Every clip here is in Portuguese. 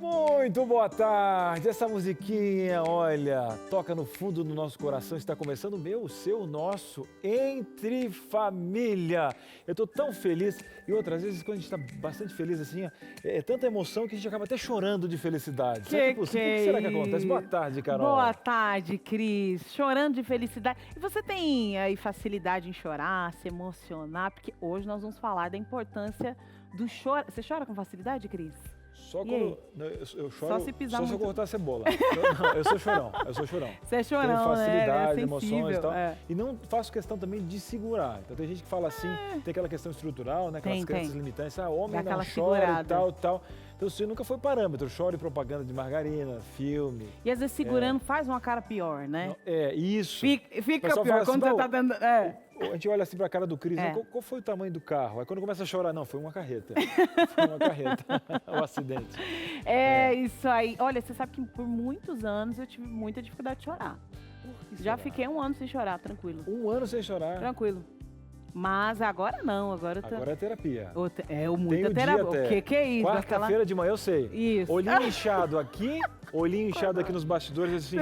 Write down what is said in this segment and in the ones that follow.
Muito boa tarde, essa musiquinha, olha, toca no fundo do nosso coração, está começando o meu, o seu, o nosso, Entre Família. Eu estou tão feliz, e outras vezes quando a gente está bastante feliz assim, é tanta emoção que a gente acaba até chorando de felicidade. O que será que acontece? Boa tarde, Carol. Boa tarde, Cris. Chorando de felicidade. E você tem aí facilidade em chorar, se emocionar? Porque hoje nós vamos falar da importância do choro. Você chora com facilidade, Cris? Só quando eu choro, só se pisar só muito. Se eu cortar a cebola. Não, eu sou chorão. Você é chorão, tenho facilidade, né? É emoções e tal. É. E não faço questão também de segurar. Então tem gente que fala assim, tem aquela questão estrutural, né? Aquelas crenças limitantes, homem não chora e tal. Então isso nunca foi parâmetro. Eu choro em propaganda de margarina, filme. E às vezes segurando faz uma cara pior, né? Isso. Fica pior quando você tá dando... A gente olha assim pra cara do Cris, qual foi o tamanho do carro? Aí quando começa a chorar, não, foi uma carreta. Foi uma carreta, um acidente. Isso aí. Olha, você sabe que por muitos anos eu tive muita dificuldade de chorar. Já fiquei 1 ano sem chorar, tranquilo. 1 ano sem chorar? Tranquilo. Mas agora não, agora é terapia. Muita terapia. O que é isso? Quarta-feira de manhã, eu sei. Isso. Olhinho inchado aqui, olhinho inchado aqui nos bastidores, assim,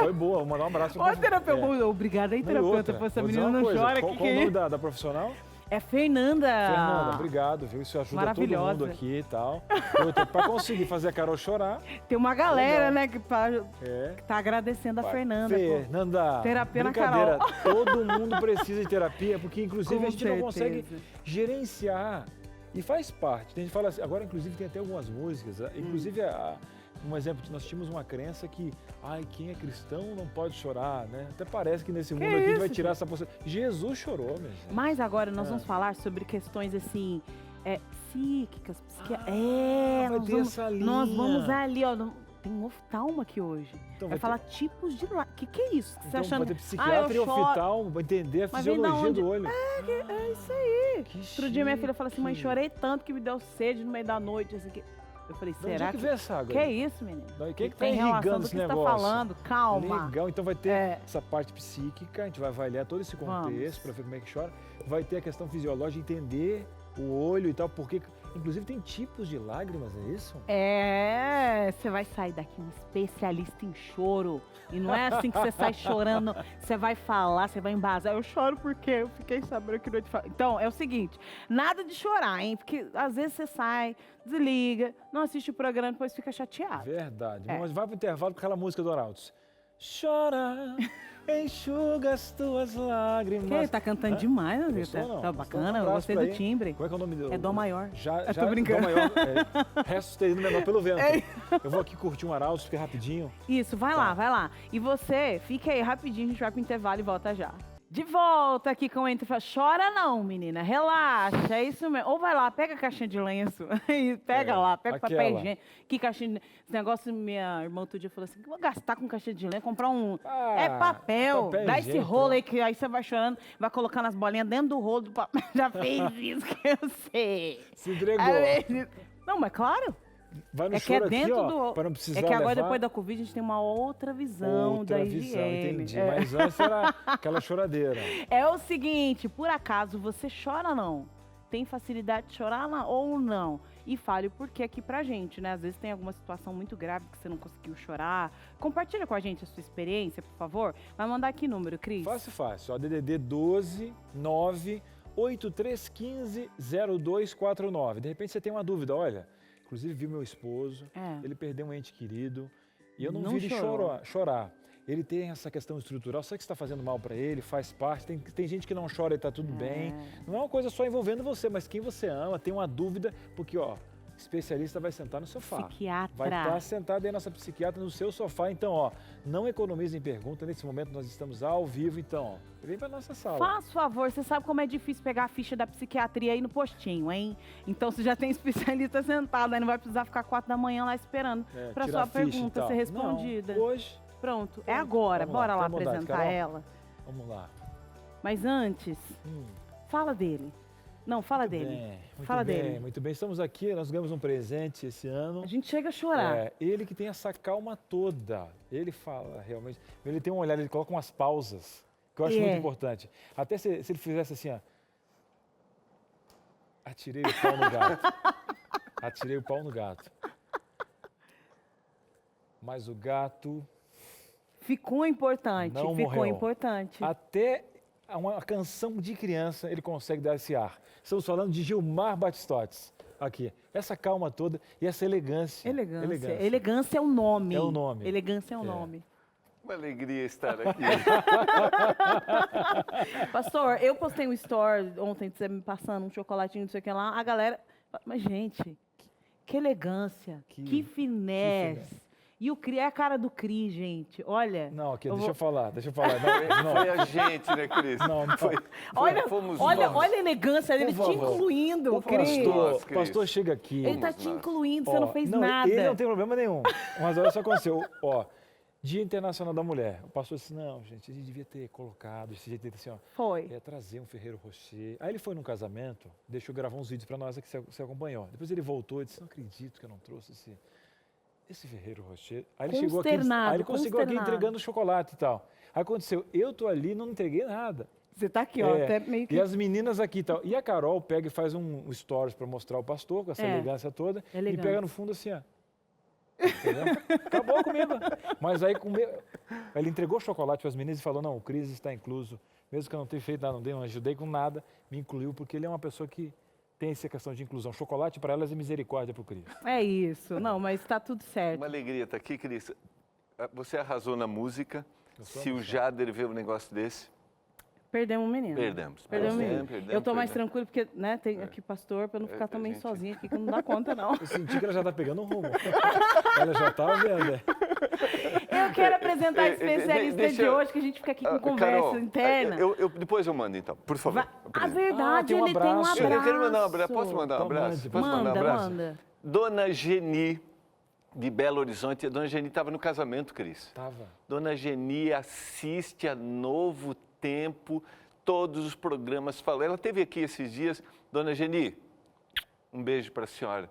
foi boa, vou mandar um abraço. Ô, terapeuta, obrigada aí, terapeuta, essa menina não chora. Qual o nome da profissional? É Fernanda. Fernanda, obrigado, viu? Isso ajuda todo mundo aqui e tal. Pra conseguir fazer a Carol chorar. Tem uma galera, né, que tá agradecendo a Fernanda. Fernanda, terapia na Carol. Todo mundo precisa de terapia, porque inclusive a gente não consegue gerenciar. E faz parte. A gente fala assim, agora inclusive tem até algumas músicas, inclusive um exemplo, nós tínhamos uma crença que, quem é cristão não pode chorar, né? Até parece que nesse mundo aqui a gente vai tirar essa possibilidade. Jesus chorou, meu gente. Mas agora nós vamos falar sobre questões assim, psíquicas, essa linha. Nós vamos ali, ó. Tem um oftalmo aqui hoje. Então, vai falar tipos de lágrimas. O que é isso? Então, vai ter psiquiatra e oftalmo, vai entender a fisiologia do olho. É isso aí. Outro dia minha filha falou assim, mãe, chorei tanto que me deu sede no meio da noite, assim que... Eu falei, será que vem essa água? Que é isso, menino? Quem que tá irrigando esse negócio? Você tá falando? Calma. Legal, então vai ter essa parte psíquica, a gente vai avaliar todo esse contexto para ver como é que chora. Vai ter a questão fisiológica, entender o olho e tal, porque inclusive tem tipos de lágrimas, é isso? Você vai sair daqui um especialista em choro. E não é assim que você sai chorando, você vai falar, você vai embasar. Eu choro porque eu fiquei sabendo que não te falo. Então, é o seguinte, nada de chorar, hein? Porque às vezes você sai, desliga, não assiste o programa e depois fica chateado. Verdade. Mas vai pro intervalo com aquela música do Arautos. Chora, enxuga as tuas lágrimas. Ele tá cantando demais, né? Tá bacana, eu gostei do timbre. Como é que é o nome dele? É Dó maior. Já tô brincando. Dó maior, resto sustenido menor pelo vento. Eu vou aqui curtir um Arautos, fica rapidinho. Isso, vai lá. E você, fica aí rapidinho, a gente vai pro intervalo e volta já. De volta aqui com o Entre Família. Chora não, menina, relaxa, é isso mesmo. Ou vai lá, pega a caixinha de lenço, pega lá, pega papel higiênico. Que caixinha de... Esse negócio, minha irmã outro dia falou assim, que vou gastar com caixinha de lenço, comprar um... papel dá esse rolo aí, que aí você vai chorando, vai colocando as bolinhas dentro do rolo do papel. Já fez isso, que eu sei. Se entregou. Não, mas claro. Vai no choro aqui, para não precisar agora, levar. Depois da Covid, a gente tem uma outra visão da higiene. Entendi. Mas antes era aquela choradeira. É o seguinte, por acaso, você chora ou não? Tem facilidade de chorar ou não? E fale o porquê aqui pra gente, né? Às vezes tem alguma situação muito grave que você não conseguiu chorar. Compartilha com a gente a sua experiência, por favor. Vai mandar aqui número, Cris. Fácil. DDD 12 9 8315 0249. De repente você tem uma dúvida, olha... Inclusive, vi meu esposo, ele perdeu um ente querido, e eu não vi ele chorar. Ele tem essa questão estrutural, sei que está fazendo mal para ele, faz parte, tem gente que não chora e está tudo bem. Não é uma coisa só envolvendo você, mas quem você ama, tem uma dúvida, porque, especialista vai sentar no sofá. Psiquiatra. Vai estar sentada aí nossa psiquiatra no seu sofá. Então, não economize em pergunta. Nesse momento nós estamos ao vivo, então, vem para nossa sala. Faz favor, você sabe como é difícil pegar a ficha da psiquiatria aí no postinho, hein? Então você já tem especialista sentado, aí não vai precisar ficar 4 da manhã lá esperando para sua pergunta ser respondida. Não, hoje. Pronto, é agora. Bora lá apresentar ela. Vamos lá. Mas antes, fala dele. Não, fala dele. Fala dele. Muito bem, estamos aqui, nós ganhamos um presente esse ano. A gente chega a chorar. Ele que tem essa calma toda, ele fala realmente, ele tem um olhar, ele coloca umas pausas, que eu acho muito importante. Até se ele fizesse assim, atirei o pau no gato. Atirei o pau no gato. Mas o gato ficou importante, não ficou morreu. importante. Até uma canção de criança ele consegue dar esse ar. Estamos falando de Gilmar Batistotti. Aqui, essa calma toda e essa elegância. Elegância é o nome. É o nome. Elegância é o nome. Uma alegria estar aqui. Pastor, eu postei um story ontem, você me passando um chocolatinho, não sei o que lá. A galera... Mas, gente, que elegância, que finesse. E o Cris, é a cara do Cris, gente. Olha. Não, aqui, deixa eu falar. Não. Foi a gente, né, Cris? Não. Foi, olha a elegância dele te incluindo, Cris. O pastor chega aqui. Ele tá te incluindo, você não fez nada. Ele não tem problema nenhum. Mas olha só o que aconteceu. Dia Internacional da Mulher. O pastor disse, não, gente, a gente devia ter colocado, esse jeito assim, Foi. Trazer um Ferreiro Rocher. Aí ele foi num casamento, deixou gravar uns vídeos para nós que você acompanhou. Depois ele voltou e disse, não acredito que eu não trouxe esse Ferreiro Rocher. Aí ele chegou aqui, aí ele conseguiu aqui entregando chocolate e tal. Aí aconteceu, eu tô ali, não entreguei nada. Você tá aqui, ó, até meio que... E as meninas aqui e tal. E a Carol pega e faz um stories para mostrar o pastor, com essa elegância toda, e pega no fundo assim, ó. Entendeu? Acabou comigo. Mas aí ele entregou chocolate para as meninas e falou, não, o Cris está incluso. Mesmo que eu não tenha feito nada, não ajudei com nada, me incluiu, porque ele é uma pessoa que tem essa questão de inclusão. Chocolate para elas é misericórdia para o Cris. É isso. Não, mas está tudo certo. Uma alegria estar aqui, Cris. Você arrasou na música. Se o Jader vê um negócio desse... Perdemos o menino. Perdemos. Eu tô mais tranquilo porque, né, tem aqui pastor, para não ficar também sozinha aqui, que não dá conta, não. Eu senti que ela já tá pegando um rumo. Ela já tá vendo. Eu quero apresentar a especialista de hoje, que a gente fica aqui com conversa Carol, interna. Depois eu mando, então, por favor. A verdade, ele tem um abraço. Eu quero mandar um abraço. Posso mandar um abraço? Manda. Dona Geni, de Belo Horizonte. A Dona Geni estava no casamento, Cris. Tava. Dona Geni assiste a Novo Tempo, todos os programas falam. Ela esteve aqui esses dias. Dona Geni, um beijo para a senhora.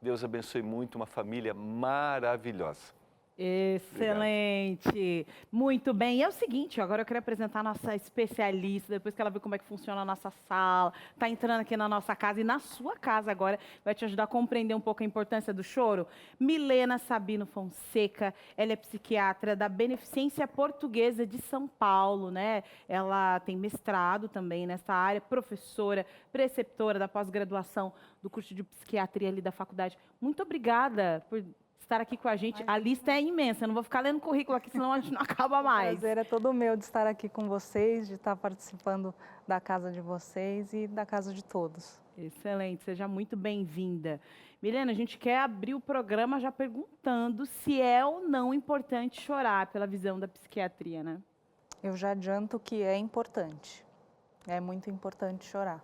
Deus abençoe muito, uma família maravilhosa. Excelente. Obrigado. Muito bem. E é o seguinte, agora eu quero apresentar a nossa especialista, depois que ela vê como é que funciona a nossa sala, está entrando aqui na nossa casa e na sua casa agora, vai te ajudar a compreender um pouco a importância do choro. Milena Sabino Fonseca, ela é psiquiatra da Beneficência Portuguesa de São Paulo, né? Ela tem mestrado também nessa área, professora, preceptora da pós-graduação do curso de psiquiatria ali da faculdade. Muito obrigada por estar aqui com a gente. A lista é imensa, eu não vou ficar lendo currículo aqui, senão a gente não acaba mais. O prazer é todo meu de estar aqui com vocês, de estar participando da casa de vocês e da casa de todos. Excelente, seja muito bem-vinda. Milena, a gente quer abrir o programa já perguntando se é ou não importante chorar pela visão da psiquiatria, né? Eu já adianto que é importante. É muito importante chorar.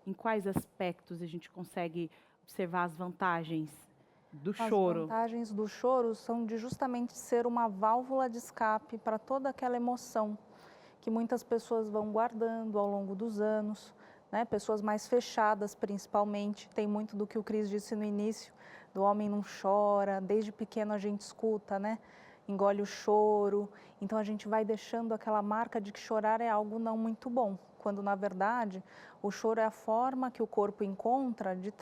Em quais aspectos a gente consegue observar as vantagens do choro? As vantagens do choro são de justamente ser uma válvula de escape para toda aquela emoção que muitas pessoas vão guardando ao longo dos anos, né? Pessoas mais fechadas, principalmente. Tem muito do que o Cris disse no início, do homem não chora, desde pequeno a gente escuta, né? Engole o choro. Então a gente vai deixando aquela marca de que chorar é algo não muito bom, quando na verdade o choro é a forma que o corpo encontra de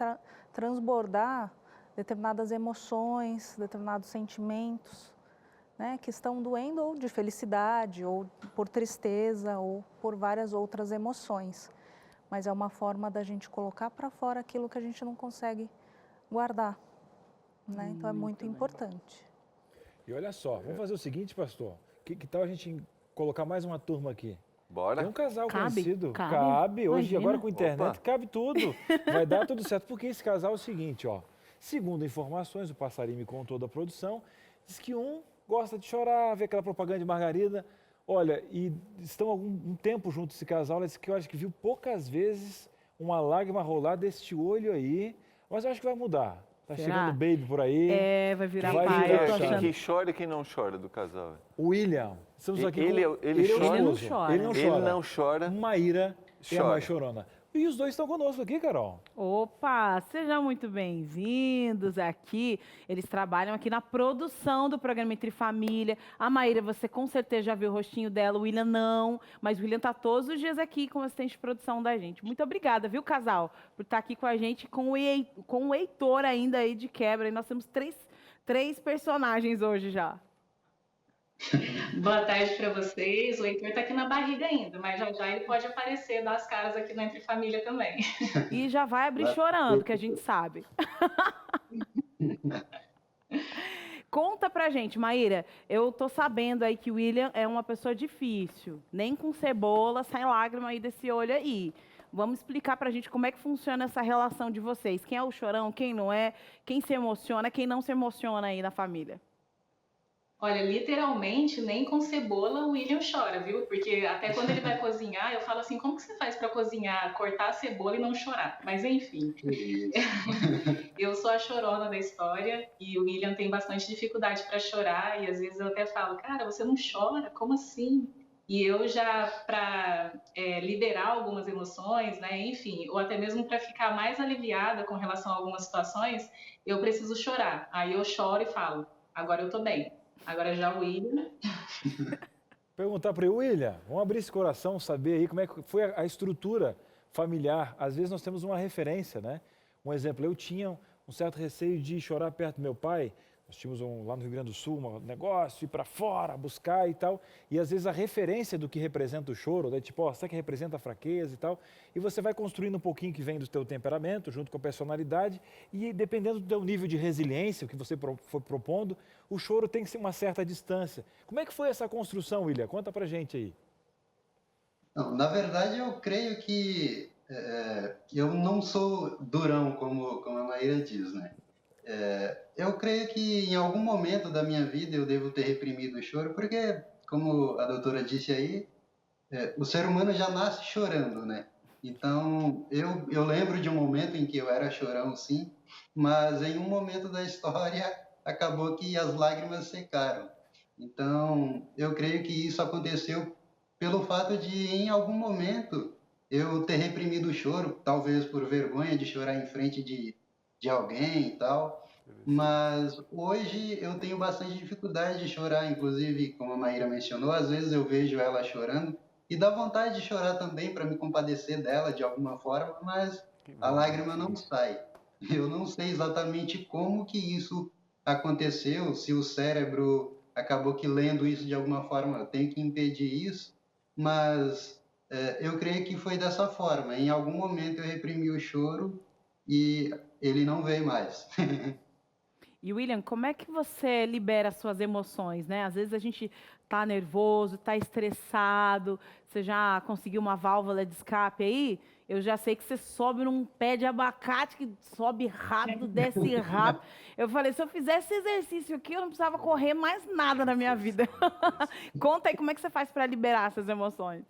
transbordar determinadas emoções, determinados sentimentos, né, que estão doendo ou de felicidade, ou por tristeza, ou por várias outras emoções. Mas é uma forma da gente colocar para fora aquilo que a gente não consegue guardar, né? Então é muito importante. E olha só, vamos fazer o seguinte, pastor, que tal a gente colocar mais uma turma aqui? Bora. Tem um casal conhecido, cabe. Hoje, Imagina. agora com a internet, cabe tudo. Vai dar tudo certo, porque esse casal é o seguinte, ó. Segundo informações, o Passarinho me contou da produção, diz que um gosta de chorar, vê aquela propaganda de margarida. Olha, e estão um tempo juntos esse casal, ela disse que eu acho que viu poucas vezes uma lágrima rolar deste olho aí, mas eu acho que vai mudar. Tá chegando baby por aí. É, vai virar pai. Quem chora e quem não chora do casal? O William. Estamos aqui ele não chora. Ele não chora. Maíra é a mais chorona. E os dois estão conosco aqui, Carol. Opa, sejam muito bem-vindos aqui. Eles trabalham aqui na produção do programa Entre Família. A Maíra, você com certeza já viu o rostinho dela, o William não. Mas o William está todos os dias aqui como assistente de produção da gente. Muito obrigada, viu, casal, por estar aqui com a gente, com o Heitor ainda aí de quebra. E nós temos 3 personagens hoje já. Boa tarde para vocês. O Heitor tá aqui na barriga ainda, mas já já ele pode aparecer, dar as caras aqui no Entre Família também. E já vai abrir chorando, que a gente sabe. Conta pra gente, Maíra, eu tô sabendo aí que o William é uma pessoa difícil. Nem com cebola sai lágrima aí desse olho aí. Vamos explicar pra gente como é que funciona essa relação de vocês. Quem é o chorão, quem não é, quem se emociona, quem não se emociona aí na família. Olha, literalmente, nem com cebola o William chora, viu? Porque até quando ele vai cozinhar, eu falo assim, como que você faz para cozinhar, cortar a cebola e não chorar? Mas enfim, eu sou a chorona da história e o William tem bastante dificuldade para chorar e às vezes eu até falo, cara, você não chora? Como assim? E eu já, para liberar algumas emoções, né, enfim, ou até mesmo para ficar mais aliviada com relação a algumas situações, eu preciso chorar. Aí eu choro e falo, agora eu tô bem. Agora já o William. Perguntar para o William, vamos abrir esse coração, saber aí como é que foi a estrutura familiar. Às vezes nós temos uma referência, né? Um exemplo, eu tinha um certo receio de chorar perto do meu pai. Nós tínhamos lá no Rio Grande do Sul um negócio, ir para fora, buscar e tal. E às vezes a referência do que representa o choro, né? Tipo, sabe que representa a fraqueza e tal. E você vai construindo um pouquinho que vem do teu temperamento, junto com a personalidade. E dependendo do teu nível de resiliência, o que você foi propondo, o choro tem que ser uma certa distância. Como é que foi essa construção, William? Conta pra gente aí. Não, na verdade, eu creio que eu não sou durão, como a Maíra diz, né? Eu creio que em algum momento da minha vida eu devo ter reprimido o choro, porque, como a doutora disse aí, o ser humano já nasce chorando, né? Então, eu lembro de um momento em que eu era chorão, sim, mas em um momento da história acabou que as lágrimas secaram. Então, eu creio que isso aconteceu pelo fato de, em algum momento, eu ter reprimido o choro, talvez por vergonha de chorar em frente de alguém e tal, mas hoje eu tenho bastante dificuldade de chorar, inclusive, como a Maíra mencionou, às vezes eu vejo ela chorando e dá vontade de chorar também para me compadecer dela de alguma forma, mas a lágrima não sai. Eu não sei exatamente como que isso aconteceu, se o cérebro acabou que lendo isso de alguma forma, eu tenho que impedir isso, mas eu creio que foi dessa forma. Em algum momento eu reprimi o choro e ele não veio mais. E, William, como é que você libera as suas emoções, né? Às vezes a gente tá nervoso, tá estressado, você já conseguiu uma válvula de escape aí? Eu já sei que você sobe num pé de abacate, que sobe rápido, desce rápido. Eu falei, se eu fizesse esse exercício aqui, eu não precisava correr mais nada na minha vida. Conta aí, como é que você faz para liberar essas emoções?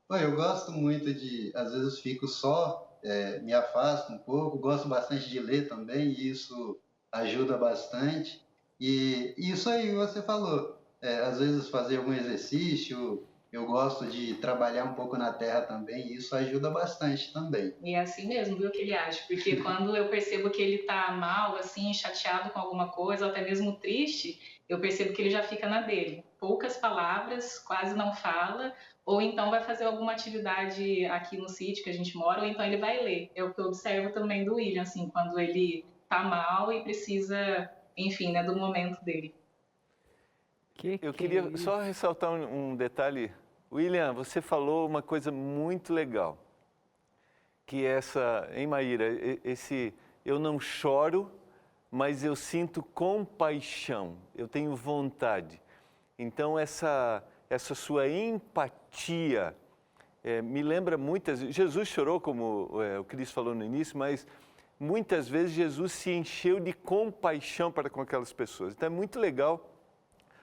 Eu gosto muito às vezes fico só, me afasto um pouco, gosto bastante de ler também, e isso ajuda bastante. E isso aí você falou, às vezes fazer algum exercício, eu gosto de trabalhar um pouco na terra também, e isso ajuda bastante também. E é assim mesmo, viu, que ele acha, porque quando eu percebo que ele tá mal, assim, chateado com alguma coisa, ou até mesmo triste, eu percebo que ele já fica na dele. Poucas palavras, quase não fala, ou então vai fazer alguma atividade aqui no sítio que a gente mora, ou então ele vai ler. É o que eu observo também do William, assim, quando ele tá mal e precisa, enfim, né, do momento dele. Eu queria só ressaltar um detalhe. William, você falou uma coisa muito legal, que hein, Maíra, eu não choro, mas eu sinto compaixão, eu tenho vontade. Então, essa sua empatia me lembra muitas vezes. Jesus chorou, como o Cris falou no início, mas muitas vezes Jesus se encheu de compaixão para com aquelas pessoas. Então, é muito legal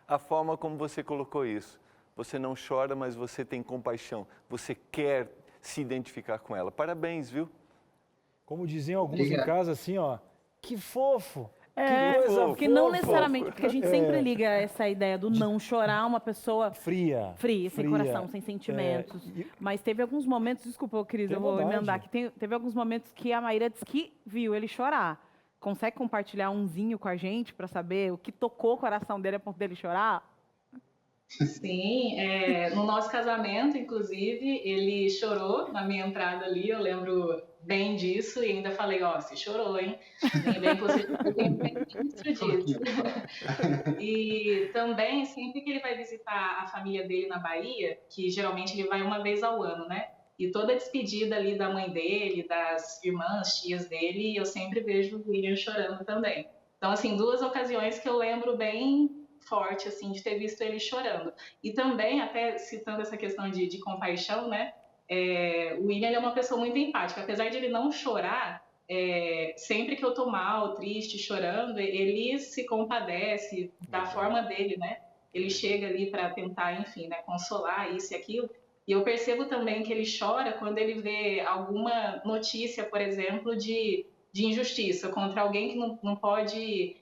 a forma como você colocou isso. Você não chora, mas você tem compaixão. Você quer se identificar com ela. Parabéns, viu? Como diziam alguns em casa, assim, ó, que fofo. Porque não necessariamente, porque a gente sempre liga essa ideia do não chorar, uma pessoa fria, sem coração, sem sentimentos. Mas teve alguns momentos, desculpa, Cris, eu vou emendar aqui, teve alguns momentos que a Maíra disse que viu ele chorar. Consegue compartilhar umzinho com a gente para saber o que tocou o coração dele a ponto dele chorar? Sim, no nosso casamento, inclusive, ele chorou na minha entrada ali, eu lembro bem disso, e ainda falei, ó, você chorou, hein? Bem, inclusive, eu tenho Estrudito. E também, sempre que ele vai visitar a família dele na Bahia, que geralmente ele vai uma vez ao ano, né? E toda a despedida ali da mãe dele, das irmãs, tias dele, eu sempre vejo o William chorando também. Então, assim, 2 ocasiões que eu lembro bem forte, assim, de ter visto ele chorando. E também, até citando essa questão de compaixão, né? O William ele é uma pessoa muito empática. Apesar de ele não chorar, sempre que eu tô mal, triste, chorando, ele se compadece da forma dele, né? Ele chega ali para tentar, enfim, né, consolar isso e aquilo. E eu percebo também que ele chora quando ele vê alguma notícia, por exemplo, de injustiça contra alguém que não pode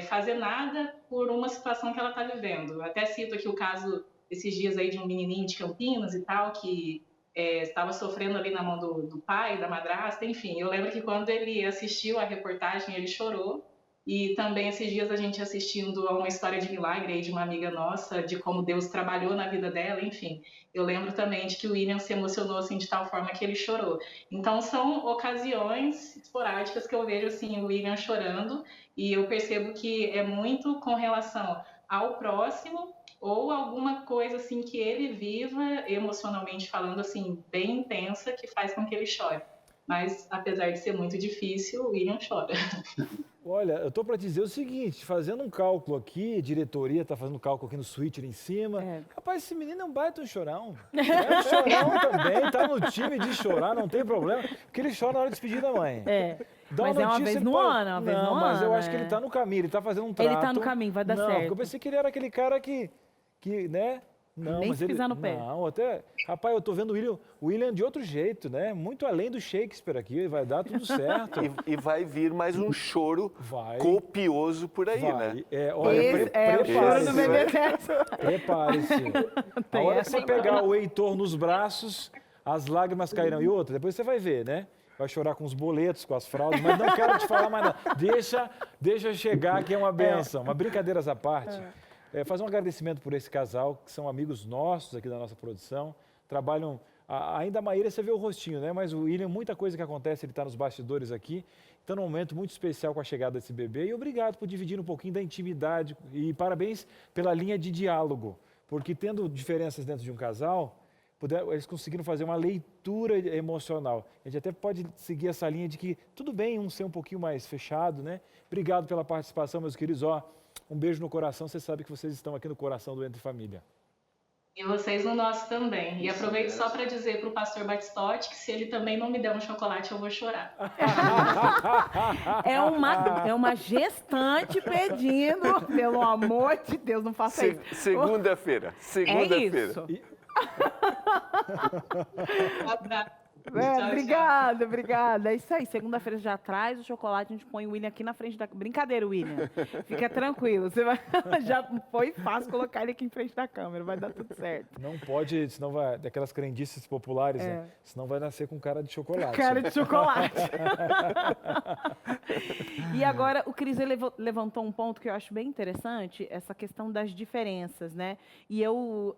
fazer nada por uma situação que ela está vivendo. Eu até cito aqui o caso esses dias aí de um menininho de Campinas e tal, que estava sofrendo ali na mão do pai, da madrasta, enfim. Eu lembro que quando ele assistiu a reportagem, ele chorou. E também esses dias a gente assistindo a uma história de milagre aí de uma amiga nossa, de como Deus trabalhou na vida dela, enfim. Eu lembro também de que o William se emocionou assim de tal forma que ele chorou. Então são ocasiões esporádicas que eu vejo assim o William chorando e eu percebo que é muito com relação ao próximo ou alguma coisa assim que ele viva emocionalmente falando assim bem intensa que faz com que ele chore. Mas apesar de ser muito difícil, o William chora. Olha, eu tô para dizer o seguinte, fazendo um cálculo aqui, diretoria está fazendo um cálculo aqui no switcher em cima. Rapaz, esse menino é um baita um chorão. É um chorão também, tá no time de chorar, não tem problema, porque ele chora na hora de despedir da mãe. Mas é uma vez no ano, uma vez no ano. Não, mas eu acho que ele tá no caminho, ele tá fazendo um trato. Ele tá no caminho, vai dar certo. Eu pensei que ele era aquele cara que né? Não, nem mas se pisar no pé. Não, até... Rapaz, eu tô vendo o William de outro jeito, né? Muito além do Shakespeare aqui, vai dar tudo certo. E vai vir mais um choro copioso por aí, né? Olha, prepare-se. Prepare-se. A hora que você pegar o Heitor nos braços, as lágrimas cairão. E outra, depois você vai ver, né? Vai chorar com os boletos, com as fraldas, mas não quero te falar mais nada. Deixa chegar, que é uma benção. Mas brincadeiras à parte. Fazer um agradecimento por esse casal, que são amigos nossos aqui da nossa produção, trabalham, ainda a Maíra você vê o rostinho, né? Mas o William, muita coisa que acontece, ele está nos bastidores aqui, então num momento muito especial com a chegada desse bebê, e obrigado por dividir um pouquinho da intimidade, e parabéns pela linha de diálogo, porque tendo diferenças dentro de um casal, eles conseguiram fazer uma leitura emocional. A gente até pode seguir essa linha de que tudo bem um ser um pouquinho mais fechado, né? Obrigado pela participação, meus queridos, um beijo no coração, você sabe que vocês estão aqui no coração do Entre Família. E vocês no nosso também. E aproveito só para dizer para o pastor Batistotti que se ele também não me der um chocolate, eu vou chorar. É uma gestante pedindo, pelo amor de Deus, não faça isso. Segunda-feira. É isso. Obrigada. É isso aí. Segunda-feira já traz o chocolate, a gente põe o William aqui na frente da... Brincadeira, William. Fica tranquilo. Já foi fácil colocar ele aqui em frente da câmera. Vai dar tudo certo. Não pode, senão vai... Daquelas crendices populares, né? Senão vai nascer com cara de chocolate. Cara de chocolate. E agora, o Cris levantou um ponto que eu acho bem interessante, essa questão das diferenças, né? E eu...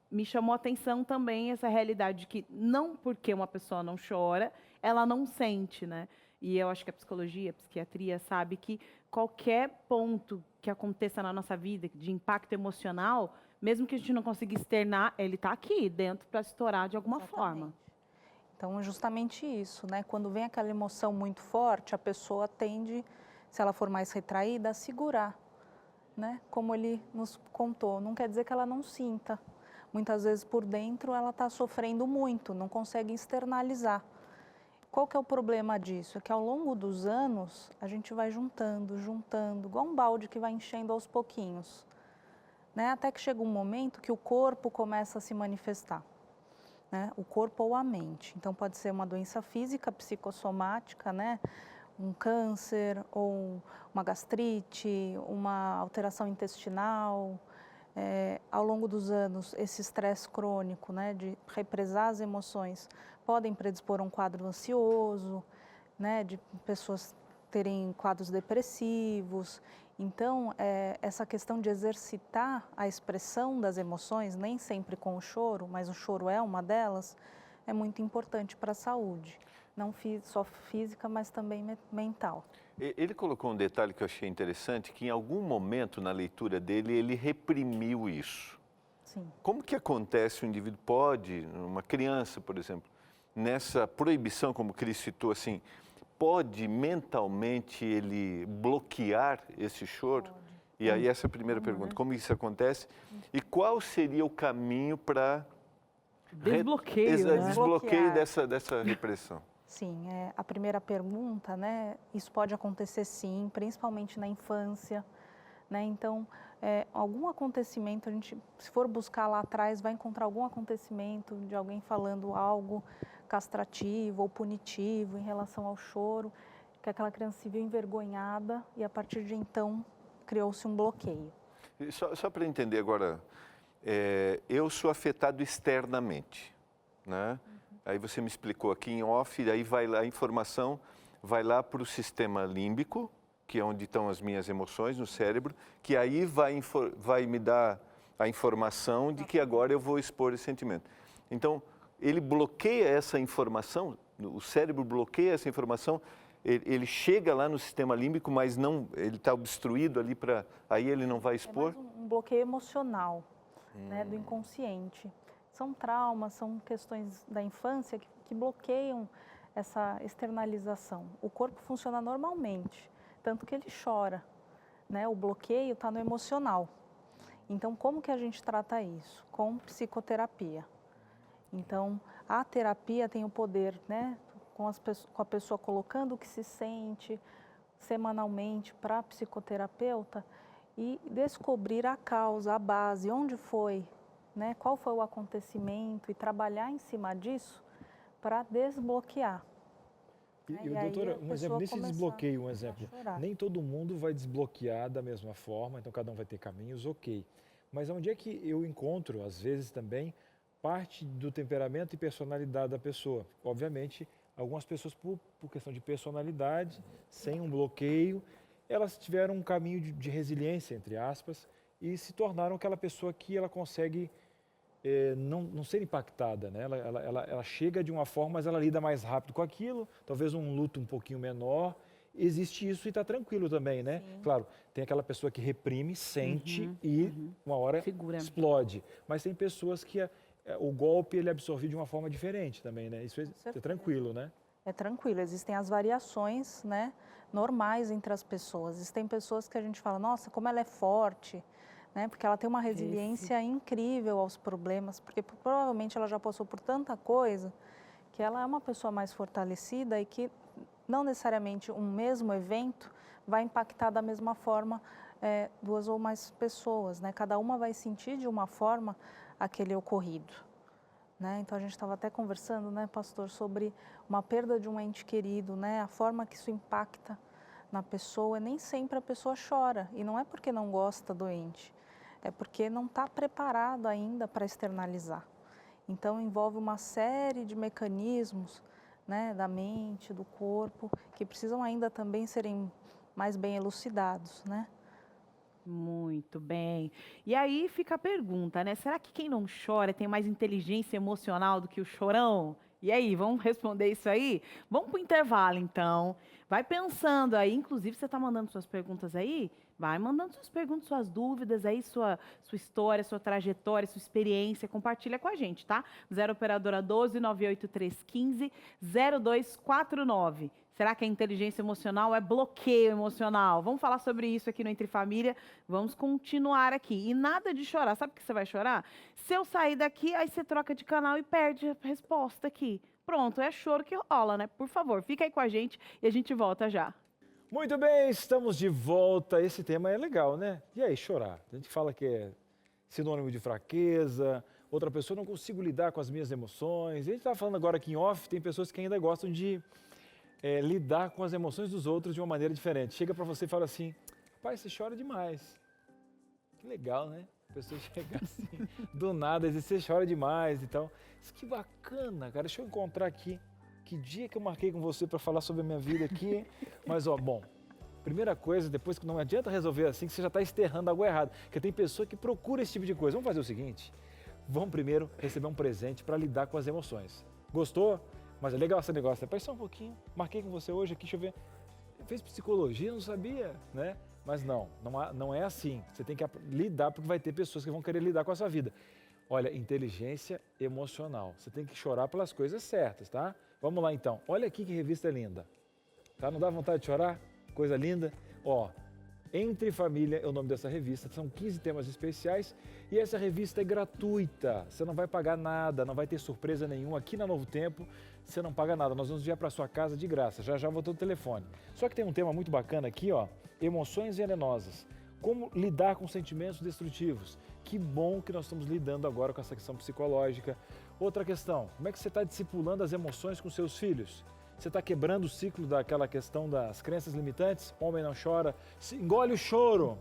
me chamou a atenção também essa realidade de que não porque uma pessoa não chora, ela não sente, né? E eu acho que a psicologia, a psiquiatria sabe que qualquer ponto que aconteça na nossa vida de impacto emocional, mesmo que a gente não consiga externar, ele está aqui dentro para estourar de alguma forma. Então, é justamente isso, né? Quando vem aquela emoção muito forte, a pessoa tende, se ela for mais retraída, a segurar, né? Como ele nos contou. Não quer dizer que ela não sinta. Muitas vezes por dentro ela está sofrendo muito, não consegue externalizar. Qual que é o problema disso? É que ao longo dos anos a gente vai juntando, igual um balde que vai enchendo aos pouquinhos, né? Até que chega um momento que o corpo começa a se manifestar, né? O corpo ou a mente. Então pode ser uma doença física, psicossomática, né? Um câncer ou uma gastrite, uma alteração intestinal. Ao longo dos anos, esse estresse crônico, né, de represar as emoções, podem predispor a um quadro ansioso, né, de pessoas terem quadros depressivos. Então, essa questão de exercitar a expressão das emoções, nem sempre com o choro, mas o choro é uma delas, é muito importante para a saúde. Não só física, mas também mental. Ele colocou um detalhe que eu achei interessante, que em algum momento na leitura dele, ele reprimiu isso. Sim. Como que acontece, o indivíduo pode, uma criança, por exemplo, nessa proibição, como o Cris citou, assim, pode mentalmente ele bloquear esse choro? Pode. E aí essa é a primeira pergunta, como isso acontece? E qual seria o caminho para Desbloqueio, né? desbloqueio dessa repressão? Sim, a primeira pergunta, né? Isso pode acontecer sim, principalmente na infância, né? Então, algum acontecimento, a gente, se for buscar lá atrás, vai encontrar algum acontecimento de alguém falando algo castrativo ou punitivo em relação ao choro, que aquela criança se viu envergonhada e a partir de então criou-se um bloqueio. Só para entender agora, eu sou afetado externamente, né? Aí você me explicou aqui em off, e aí vai lá, a informação vai lá para o sistema límbico, que é onde estão as minhas emoções no cérebro, que aí vai me dar a informação de que agora eu vou expor esse sentimento. Então, ele bloqueia essa informação, o cérebro bloqueia essa informação, ele chega lá no sistema límbico, mas não, ele está obstruído ali aí ele não vai expor? É mais um bloqueio emocional, né, do inconsciente. São traumas, são questões da infância que bloqueiam essa externalização. O corpo funciona normalmente, tanto que ele chora, né? O bloqueio está no emocional. Então, como que a gente trata isso? Com psicoterapia. Então, a terapia tem o poder, né, com a pessoa colocando o que se sente semanalmente para a psicoterapeuta e descobrir a causa, a base, onde foi, né, qual foi o acontecimento e trabalhar em cima disso para desbloquear. E doutora, um exemplo, nesse desbloqueio, nem todo mundo vai desbloquear da mesma forma, então cada um vai ter caminhos, ok. Mas onde é que eu encontro, às vezes também, parte do temperamento e personalidade da pessoa? Obviamente, algumas pessoas, por questão de personalidade, sem um bloqueio, elas tiveram um caminho de resiliência, entre aspas, e se tornaram aquela pessoa que ela consegue não ser impactada, né? Ela chega de uma forma, mas ela lida mais rápido com aquilo, talvez um luto um pouquinho menor. Existe isso e está tranquilo também, né? Sim. Claro, tem aquela pessoa que reprime, sente uma hora explode. Mas tem pessoas que o golpe ele é absorvido de uma forma diferente também, né? Isso é tranquilo, né? É tranquilo, existem as variações, né, normais entre as pessoas. Existem pessoas que a gente fala, nossa, como ela é forte, né? Porque ela tem uma resiliência incrível aos problemas, porque provavelmente ela já passou por tanta coisa que ela é uma pessoa mais fortalecida e que não necessariamente um mesmo evento vai impactar da mesma forma duas ou mais pessoas, né? Cada uma vai sentir de uma forma aquele ocorrido, né? Então a gente estava até conversando, né, pastor, sobre uma perda de um ente querido, né? A forma que isso impacta na pessoa, nem sempre a pessoa chora, e não é porque não gosta do ente, é porque não está preparado ainda para externalizar. Então envolve uma série de mecanismos, né, da mente, do corpo, que precisam ainda também serem mais bem elucidados, né? Muito bem. E aí fica a pergunta, né? Será que quem não chora tem mais inteligência emocional do que o chorão? E aí, vamos responder isso aí? Vamos para o intervalo, então. Vai pensando aí, inclusive você está mandando suas perguntas aí? Vai mandando suas perguntas, suas dúvidas aí, sua história, sua trajetória, sua experiência, compartilha com a gente, tá? 0 operadora 12 98315 0249. Será que a inteligência emocional é bloqueio emocional? Vamos falar sobre isso aqui no Entre Família. Vamos continuar aqui. E nada de chorar. Sabe por que você vai chorar? Se eu sair daqui, aí você troca de canal e perde a resposta aqui. Pronto, é choro que rola, né? Por favor, fica aí com a gente e a gente volta já. Muito bem, estamos de volta. Esse tema é legal, né? E aí, chorar? A gente fala que é sinônimo de fraqueza, outra pessoa não consigo lidar com as minhas emoções. A gente está falando agora aqui em off, tem pessoas que ainda gostam de lidar com as emoções dos outros de uma maneira diferente. Chega para você e fala assim, pai, você chora demais. Que legal, né? A pessoa chega assim, do nada, você chora demais e tal. Isso que bacana, cara. Deixa eu encontrar aqui. Que dia que eu marquei com você para falar sobre a minha vida aqui. Mas, bom, primeira coisa, depois que não adianta resolver assim, que você já está exterrando algo errado. Porque tem pessoa que procura esse tipo de coisa. Vamos fazer o seguinte, vamos primeiro receber um presente para lidar com as emoções. Gostou? Mas é legal esse negócio, né? Pai, só um pouquinho, marquei com você hoje aqui, deixa eu ver. fez psicologia, não sabia, né? Mas não é assim. Você tem que lidar, porque vai ter pessoas que vão querer lidar com a sua vida. Olha, inteligência emocional. Você tem que chorar pelas coisas certas, tá? Vamos lá então. Olha aqui que revista linda. Tá? Não dá vontade de chorar? Coisa linda. Ó, Entre Família é o nome dessa revista. São 15 temas especiais e essa revista é gratuita. Você não vai pagar nada, não vai ter surpresa nenhuma. Aqui na Novo Tempo, você não paga nada. Nós vamos enviar para sua casa de graça. Já vou ter o telefone. Só que tem um tema muito bacana aqui, ó. Emoções venenosas. Como lidar com sentimentos destrutivos. Que bom que nós estamos lidando agora com essa questão psicológica. Outra questão, como é que você está discipulando as emoções com seus filhos? Você está quebrando o ciclo daquela questão das crenças limitantes? Homem não chora, engole o choro,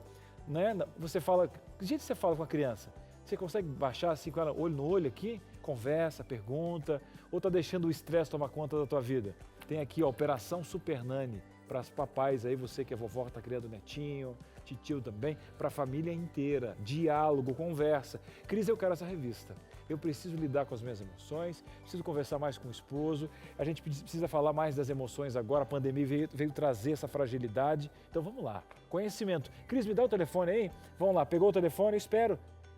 né? Você fala, que jeito você fala com a criança? Você consegue baixar assim com ela, olho no olho aqui? Conversa, pergunta, ou está deixando o estresse tomar conta da tua vida? Tem aqui a Operação Super Nani, para os papais aí, você que é vovó, está criando netinho, titio também, para a família inteira, diálogo, conversa. Cris, eu quero essa revista. Eu preciso lidar com as minhas emoções, preciso conversar mais com o esposo, a gente precisa falar mais das emoções agora, a pandemia veio trazer essa fragilidade. Então vamos lá, conhecimento. Cris, me dá o telefone aí, vamos lá, pegou o telefone, eu espero.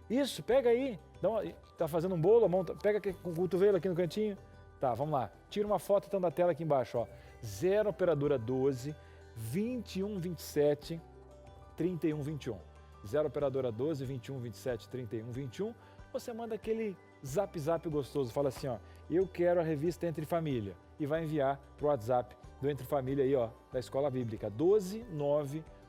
Isso, pega aí, tá fazendo um bolo, pega aqui, com o cotovelo aqui no cantinho. Tá, vamos lá, tira uma foto então da tela aqui embaixo, ó. 0 operadora 12 21 27 31 21. 0 operadora 12 21 27 31 21. Você manda aquele zap gostoso, fala assim, ó, eu quero a revista Entre Família e vai enviar pro WhatsApp do Entre Família aí, ó, da Escola Bíblica,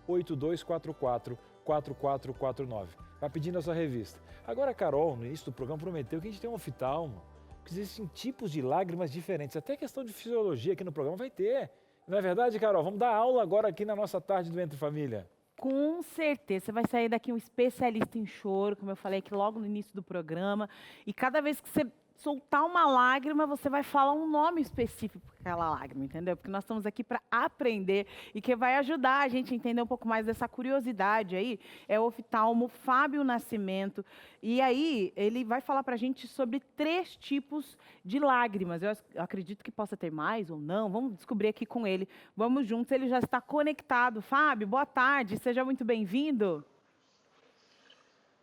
12982444449. Vai pedindo a sua revista. Agora a Carol, no início do programa, prometeu que a gente tem um oftalmo, que existem tipos de lágrimas diferentes, até questão de fisiologia aqui no programa vai ter. Não é verdade, Carol? Vamos dar aula agora aqui na nossa tarde do Entre Família. Com certeza, você vai sair daqui um especialista em choro, como eu falei aqui logo no início do programa, e cada vez que você soltar uma lágrima, você vai falar um nome específico para aquela lágrima, entendeu? Porque nós estamos aqui para aprender e que vai ajudar a gente a entender um pouco mais dessa curiosidade aí, é o oftalmo Fábio Nascimento, e aí ele vai falar para a gente sobre 3 tipos de lágrimas. Eu acredito que possa ter mais ou não, vamos descobrir aqui com ele. Vamos juntos, ele já está conectado. Fábio, boa tarde, seja muito bem-vindo.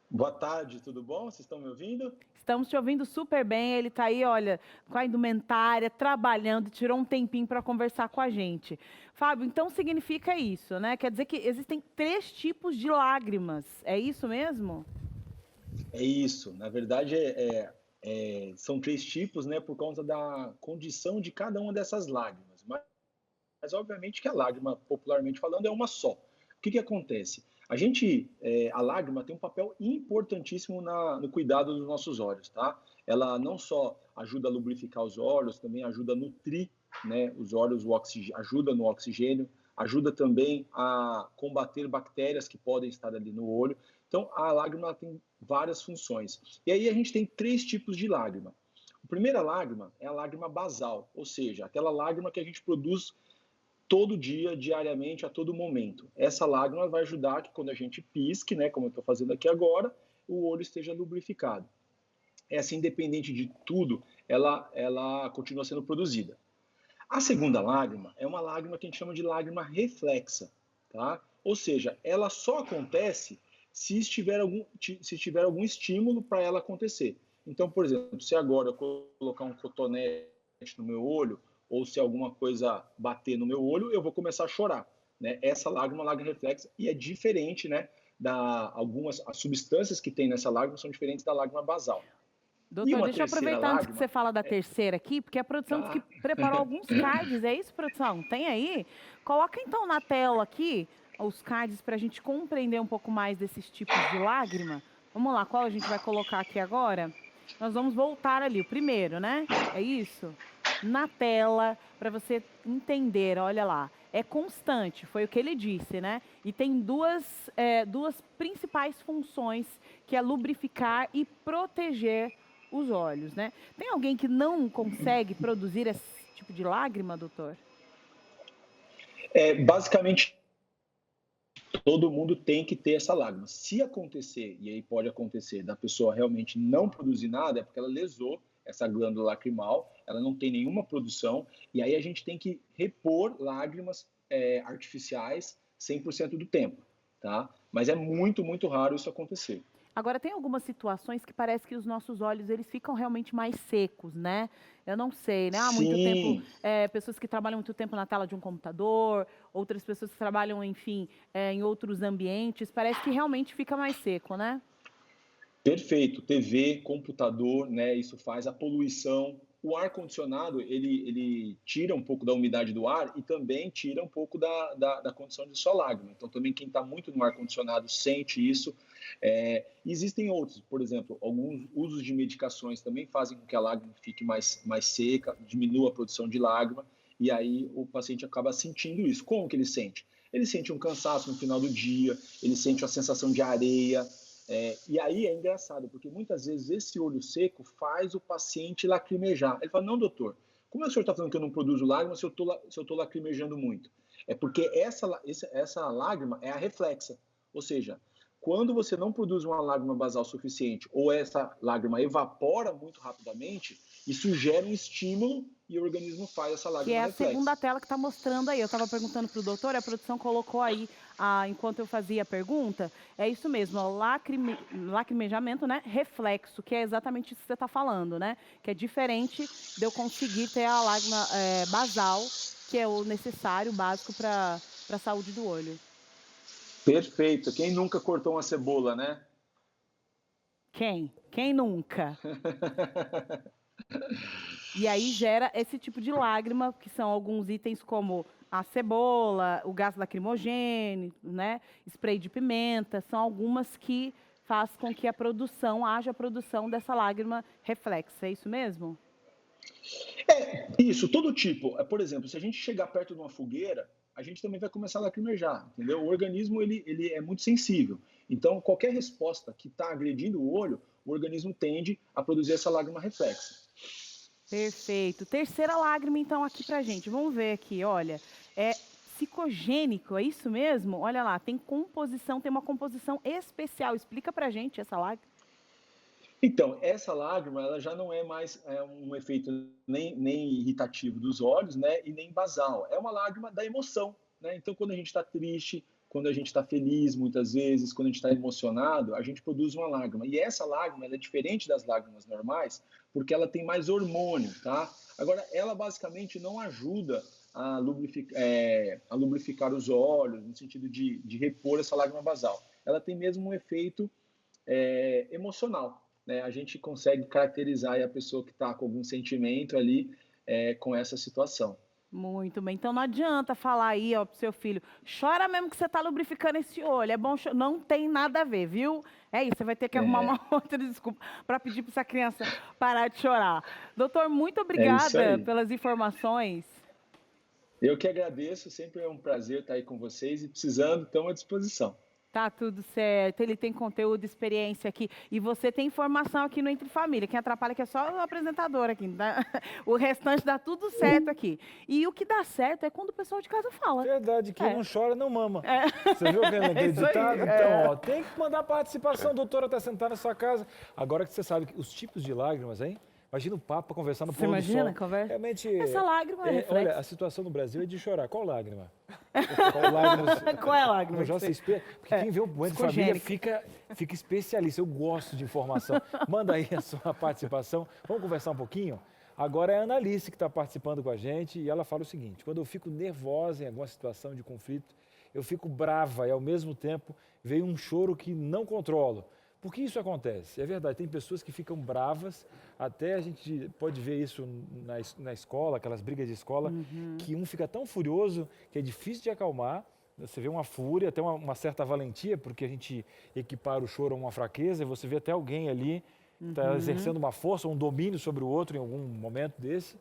Boa tarde, tudo bom? Vocês estão me ouvindo? Estamos te ouvindo super bem. Ele está aí, olha, com a indumentária, trabalhando, tirou um tempinho para conversar com a gente. Fábio, então significa isso, né? Quer dizer que existem 3 tipos de lágrimas. É isso mesmo? É isso. Na verdade, são 3 tipos, né? Por causa da condição de cada uma dessas lágrimas. Mas obviamente que a lágrima, popularmente falando, é uma só. O que acontece? A lágrima tem um papel importantíssimo no cuidado dos nossos olhos, tá? Ela não só ajuda a lubrificar os olhos, também ajuda a nutrir, né, os olhos, ajuda no oxigênio, ajuda também a combater bactérias que podem estar ali no olho. Então, a lágrima tem várias funções. E aí a gente tem 3 tipos de lágrima. A primeira lágrima é a lágrima basal, ou seja, aquela lágrima que a gente produz todo dia, diariamente, a todo momento. Essa lágrima vai ajudar que quando a gente pisque, né, como eu estou fazendo aqui agora, o olho esteja lubrificado. Essa, independente de tudo, ela continua sendo produzida. A segunda lágrima é uma lágrima que a gente chama de lágrima reflexa, tá? Ou seja, ela só acontece se tiver algum estímulo para ela acontecer. Então, por exemplo, se agora eu colocar um cotonete no meu olho, ou se alguma coisa bater no meu olho, eu vou começar a chorar, né? Essa lágrima é uma lágrima reflexa e é diferente, né? As substâncias que tem nessa lágrima são diferentes da lágrima basal. Doutor, deixa eu aproveitar antes que você fala da terceira aqui, porque a produção disse que preparou alguns cards, é isso, produção? Tem aí? Coloca então na tela aqui os cards para a gente compreender um pouco mais desses tipos de lágrima. Vamos lá, qual a gente vai colocar aqui agora? Nós vamos voltar ali, o primeiro, né? É isso? Na tela, para você entender, olha lá, é constante, foi o que ele disse, né? E tem duas principais funções, que é lubrificar e proteger os olhos, né? Tem alguém que não consegue produzir esse tipo de lágrima, doutor? Basicamente, todo mundo tem que ter essa lágrima. Se acontecer, e aí pode acontecer, da pessoa realmente não produzir nada, é porque ela lesou essa glândula lacrimal, ela não tem nenhuma produção, e aí a gente tem que repor lágrimas artificiais 100% do tempo, tá? Mas é muito, muito raro isso acontecer. Agora, tem algumas situações que parece que os nossos olhos, eles ficam realmente mais secos, né? Eu não sei, né? Há muito tempo, pessoas que trabalham muito tempo na tela de um computador, outras pessoas que trabalham, enfim, em outros ambientes, parece que realmente fica mais seco, né? Perfeito. TV, computador, né? Isso faz a poluição. O ar-condicionado, ele tira um pouco da umidade do ar e também tira um pouco da condição de sua lágrima. Então, também quem está muito no ar-condicionado sente isso. Existem outros, por exemplo, alguns usos de medicações também fazem com que a lágrima fique mais seca, diminua a produção de lágrima, e aí o paciente acaba sentindo isso. Como que ele sente? Ele sente um cansaço no final do dia, ele sente a sensação de areia. E aí é engraçado, porque muitas vezes esse olho seco faz o paciente lacrimejar. Ele fala, não, doutor, como é que o senhor está falando que eu não produzo lágrimas se eu estou lacrimejando muito? É porque essa lágrima é a reflexa, ou seja, quando você não produz uma lágrima basal suficiente ou essa lágrima evapora muito rapidamente, isso gera um estímulo e o organismo faz essa lágrima Que é a reflexa. segunda tela que está mostrando aí. Eu estava perguntando para o doutor, a produção colocou aí, enquanto eu fazia a pergunta, é isso mesmo, lacrimejamento, né? Reflexo, que é exatamente isso que você está falando, né? Que é diferente de eu conseguir ter a lágrima basal, que é o necessário, básico para a saúde do olho. Perfeito. Quem nunca cortou uma cebola, né? Quem? Quem nunca? E aí gera esse tipo de lágrima, que são alguns itens como a cebola, o gás lacrimogêneo, né? Spray de pimenta, são algumas que faz com que haja produção dessa lágrima reflexa, é isso mesmo? Isso, todo tipo. Por exemplo, se a gente chegar perto de uma fogueira, a gente também vai começar a lacrimejar, entendeu? O organismo, ele é muito sensível. Então, qualquer resposta que está agredindo o olho, o organismo tende a produzir essa lágrima reflexa. Perfeito. Terceira lágrima, então, aqui pra gente. Vamos ver aqui, olha. É psicogênico, é isso mesmo? Olha lá, tem uma composição especial. Explica pra gente essa lágrima. Então, essa lágrima, ela já não é mais um efeito nem irritativo dos olhos, né? E nem basal. É uma lágrima da emoção, né? Então, quando a gente está triste, quando a gente está feliz, muitas vezes, quando a gente está emocionado, a gente produz uma lágrima. E essa lágrima, ela é diferente das lágrimas normais, porque ela tem mais hormônio, tá? Agora, ela basicamente não ajuda a lubrificar os olhos, no sentido de repor essa lágrima basal. Ela tem mesmo um efeito emocional, né? A gente consegue caracterizar a pessoa que está com algum sentimento ali com essa situação. Muito bem. Então não adianta falar aí, ó, pro seu filho, chora mesmo que você tá lubrificando esse olho. É bom, não tem nada a ver, viu? É isso, você vai ter que arrumar uma outra desculpa para pedir para essa criança parar de chorar. Doutor, muito obrigada pelas informações. Eu que agradeço, sempre é um prazer estar aí com vocês e precisando, estamos à disposição. Tá tudo certo, ele tem conteúdo, experiência aqui. E você tem informação aqui no Entre Família. Quem atrapalha aqui é só o apresentador aqui. Tá? O restante dá tudo certo aqui. E o que dá certo é quando o pessoal de casa fala. Verdade, quem não chora não mama. Você viu aquele ditado? Então, ó, tem que mandar participação. A doutora está sentada na sua casa. Agora que você sabe os tipos de lágrimas, hein? Imagina o Papa conversando no pôr do sol. Imagina, conversa? Realmente, essa lágrima é olha, a situação no Brasil é de chorar. Qual lágrima? Qual é a lágrima? Porque quem vê o Entre Família fica especialista. Eu gosto de informação. Manda aí a sua participação. Vamos conversar um pouquinho? Agora é a Analice que está participando com a gente e ela fala o seguinte: quando eu fico nervosa em alguma situação de conflito, eu fico brava e ao mesmo tempo veio um choro que não controlo. Por que isso acontece? É verdade, tem pessoas que ficam bravas, até a gente pode ver isso na escola, aquelas brigas de escola, que um fica tão furioso que é difícil de acalmar. Você vê uma fúria, até uma certa valentia, porque a gente equipara o choro a uma fraqueza, e você vê até alguém ali está exercendo uma força, um domínio sobre o outro em algum momento desse.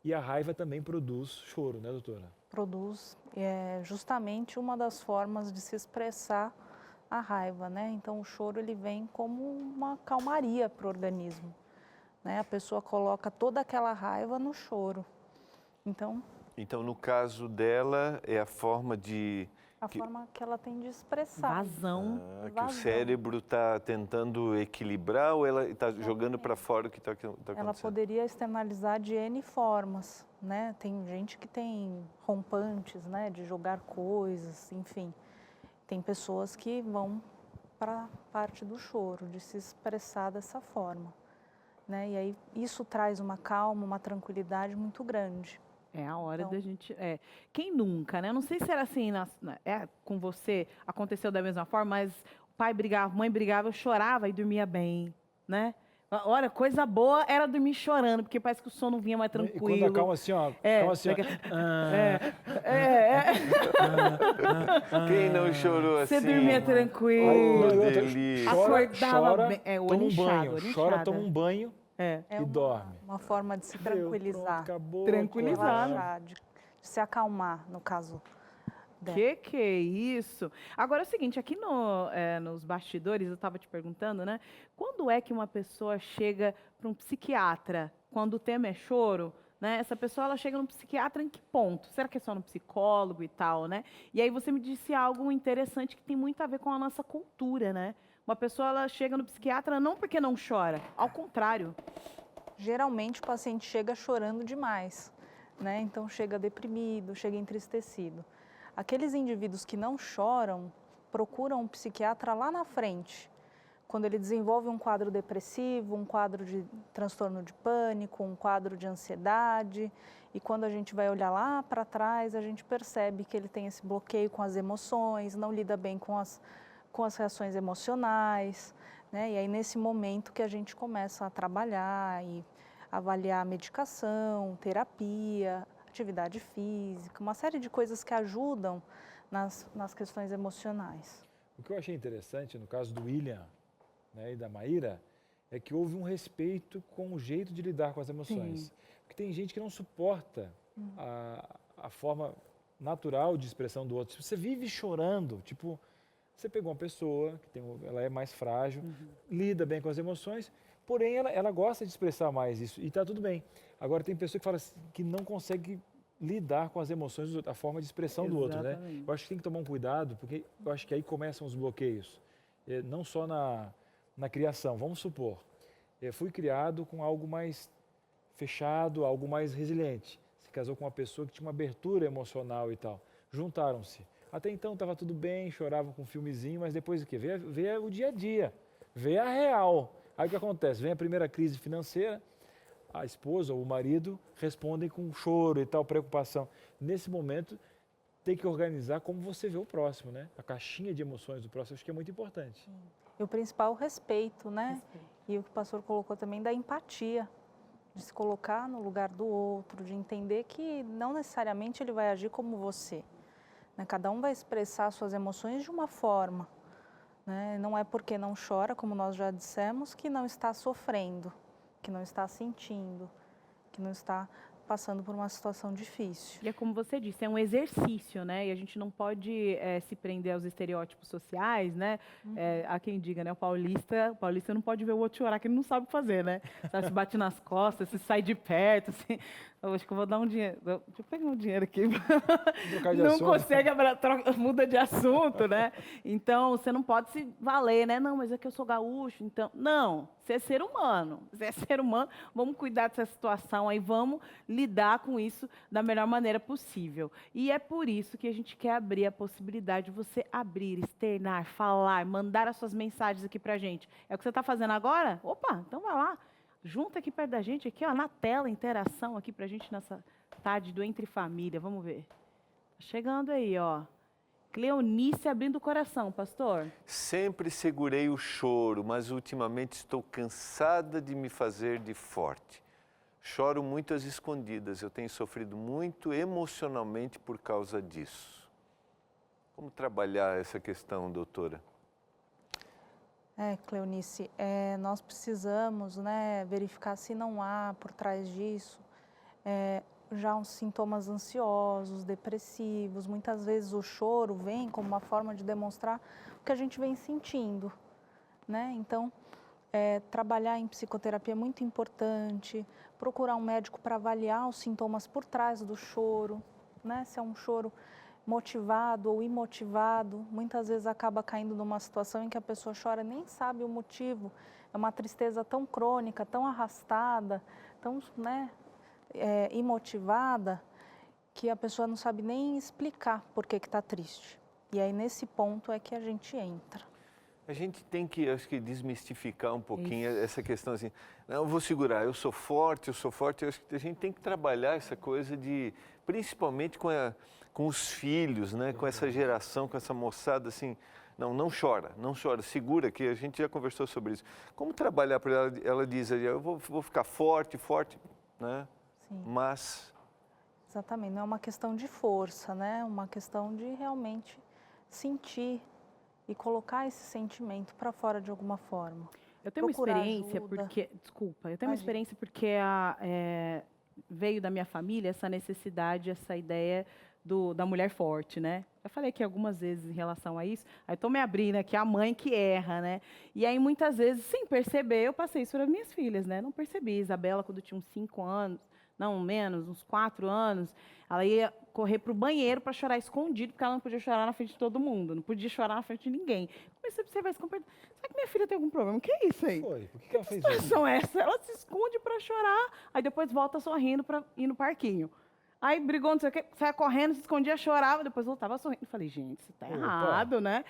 E a raiva também produz choro, né, doutora? Produz. É justamente uma das formas de se expressar a raiva, né? Então o choro ele vem como uma calmaria para o organismo, né? A pessoa coloca toda aquela raiva no choro. Então no caso dela é a forma de A forma que ela tem de expressar. Vazão. Que o cérebro está tentando equilibrar ou ela está jogando para fora o que está acontecendo? Ela poderia externalizar de N formas, né? Tem gente que tem rompantes, né? De jogar coisas, enfim. Tem pessoas que vão para a parte do choro, de se expressar dessa forma, né? E aí isso traz uma calma, uma tranquilidade muito grande. É a hora da gente... Quem nunca, né? Eu não sei se era assim, com você, aconteceu da mesma forma, mas o pai brigava, a mãe brigava, eu chorava e dormia bem, né? Olha, coisa boa era dormir chorando, porque parece que o sono vinha mais tranquilo. E quando acalma assim, ó. Calma assim, ó. Quem não chorou assim? Você dormia tranquilo. Delícia. Acordava bem. Toma um banho. Chora, toma um banho e dorme. Uma forma de se tranquilizar. Pronto, acabou, tranquilizar. Relaxar, de se acalmar, no caso. Que é isso? Agora é o seguinte, aqui nos bastidores, eu estava te perguntando, né? Quando é que uma pessoa chega para um psiquiatra, quando o tema é choro, né? Essa pessoa ela chega no psiquiatra em que ponto? Será que é só no psicólogo e tal, né? E aí você me disse algo interessante que tem muito a ver com a nossa cultura, né? Uma pessoa ela chega no psiquiatra não porque não chora, ao contrário. Geralmente o paciente chega chorando demais, né? Então chega deprimido, chega entristecido. Aqueles indivíduos que não choram procuram um psiquiatra lá na frente, quando ele desenvolve um quadro depressivo, um quadro de transtorno de pânico, um quadro de ansiedade, e quando a gente vai olhar lá para trás, a gente percebe que ele tem esse bloqueio com as emoções, não lida bem com as reações emocionais, né? E aí nesse momento que a gente começa a trabalhar e avaliar a medicação, terapia, atividade física, uma série de coisas que ajudam nas questões emocionais. O que eu achei interessante no caso do William, né, e da Maíra, é que houve um respeito com o jeito de lidar com as emoções. Sim. Porque tem gente que não suporta a forma natural de expressão do outro. Se você vive chorando, tipo, você pegou uma pessoa, ela é mais frágil, lida bem com as emoções, porém ela gosta de expressar mais isso e está tudo bem. Agora tem pessoa que fala assim, que não consegue lidar com as emoções, a forma de expressão do outro, né? Eu acho que tem que tomar um cuidado, porque eu acho que aí começam os bloqueios. Não só na criação, vamos supor, eu fui criado com algo mais fechado, algo mais resiliente. Se casou com uma pessoa que tinha uma abertura emocional e tal. Juntaram-se. Até então estava tudo bem, chorava com um filmezinho, mas depois o quê? Veio o dia a dia, veio a real. Aí o que acontece? Vem a primeira crise financeira, a esposa ou o marido respondem com choro e tal, preocupação. Nesse momento, tem que organizar como você vê o próximo, né? A caixinha de emoções do próximo, acho que é muito importante. E o principal, o respeito, né? E o que o pastor colocou também da empatia, de se colocar no lugar do outro, de entender que não necessariamente ele vai agir como você. Né? Cada um vai expressar suas emoções de uma forma. Né? Não é porque não chora, como nós já dissemos, que não está sofrendo, que não está sentindo, que não está passando por uma situação difícil. E é como você disse, é um exercício, né? E a gente não pode se prender aos estereótipos sociais, né? Há quem diga, né? O paulista não pode ver o outro chorar, que ele não sabe fazer, né? Se bate nas costas, se sai de perto, assim. Eu acho que eu vou dar um dinheiro. Deixa eu pegar um dinheiro aqui. Não consegue, muda de assunto, né? Então, você não pode se valer, né? Não, mas é que eu sou gaúcho, então... Não, você é ser humano. Você é ser humano, vamos cuidar dessa situação aí, vamos lidar com isso da melhor maneira possível. E é por isso que a gente quer abrir a possibilidade de você abrir, externar, falar, mandar as suas mensagens aqui pra gente. É o que você está fazendo agora? Opa, então vai lá. Junta aqui perto da gente, aqui ó, na tela, interação aqui pra gente nessa tarde do Entre Família. Vamos ver. Tá chegando aí, ó. Cleonice abrindo o coração, pastor. Sempre segurei o choro, mas ultimamente estou cansada de me fazer de forte. Choro muito às escondidas. Eu tenho sofrido muito emocionalmente por causa disso. Como trabalhar essa questão, doutora? Cleonice, nós precisamos, né, verificar se não há por trás disso já uns sintomas ansiosos, depressivos. Muitas vezes o choro vem como uma forma de demonstrar o que a gente vem sentindo, né? Então, trabalhar em psicoterapia é muito importante, procurar um médico para avaliar os sintomas por trás do choro, né? Se é um choro motivado ou imotivado, muitas vezes acaba caindo numa situação em que a pessoa chora e nem sabe o motivo. É uma tristeza tão crônica, tão arrastada, tão, né, imotivada, que a pessoa não sabe nem explicar por que está triste. E aí, nesse ponto, é que a gente entra. A gente tem que, acho que, desmistificar um pouquinho essa questão assim, não, eu vou segurar, eu sou forte, eu acho que a gente tem que trabalhar essa coisa de, principalmente com os filhos, né, com essa geração, com essa moçada, assim, não chora, segura, que a gente já conversou sobre isso. Como trabalhar para ela? Ela diz, eu vou ficar forte, né, Sim. mas... Exatamente, não é uma questão de força, né, é uma questão de realmente sentir e colocar esse sentimento para fora de alguma forma. Eu tenho Procurar uma experiência ajuda. porque, desculpa, eu tenho uma Imagina. experiência porque veio da minha família essa necessidade, essa ideia da mulher forte, né? Eu falei aqui algumas vezes em relação a isso, aí estou me abrindo aqui, a mãe que erra, né? E aí muitas vezes, sem perceber, eu passei isso para as minhas filhas, né? Não percebi. Isabela, quando tinha uns 5 anos, não menos, uns 4 anos, ela ia correr para o banheiro para chorar escondido, porque ela não podia chorar na frente de todo mundo, não podia chorar na frente de ninguém. Comecei a observar isso. Será que minha filha tem algum problema? O que é isso aí? Foi? Por que ela fez Que isso? situação é essa? Ela se esconde para chorar, aí depois volta sorrindo para ir no parquinho. Aí brigou, não sei o quê, saia correndo, se escondia, chorava, depois voltava sorrindo. Eu falei, gente, isso tá errado, né?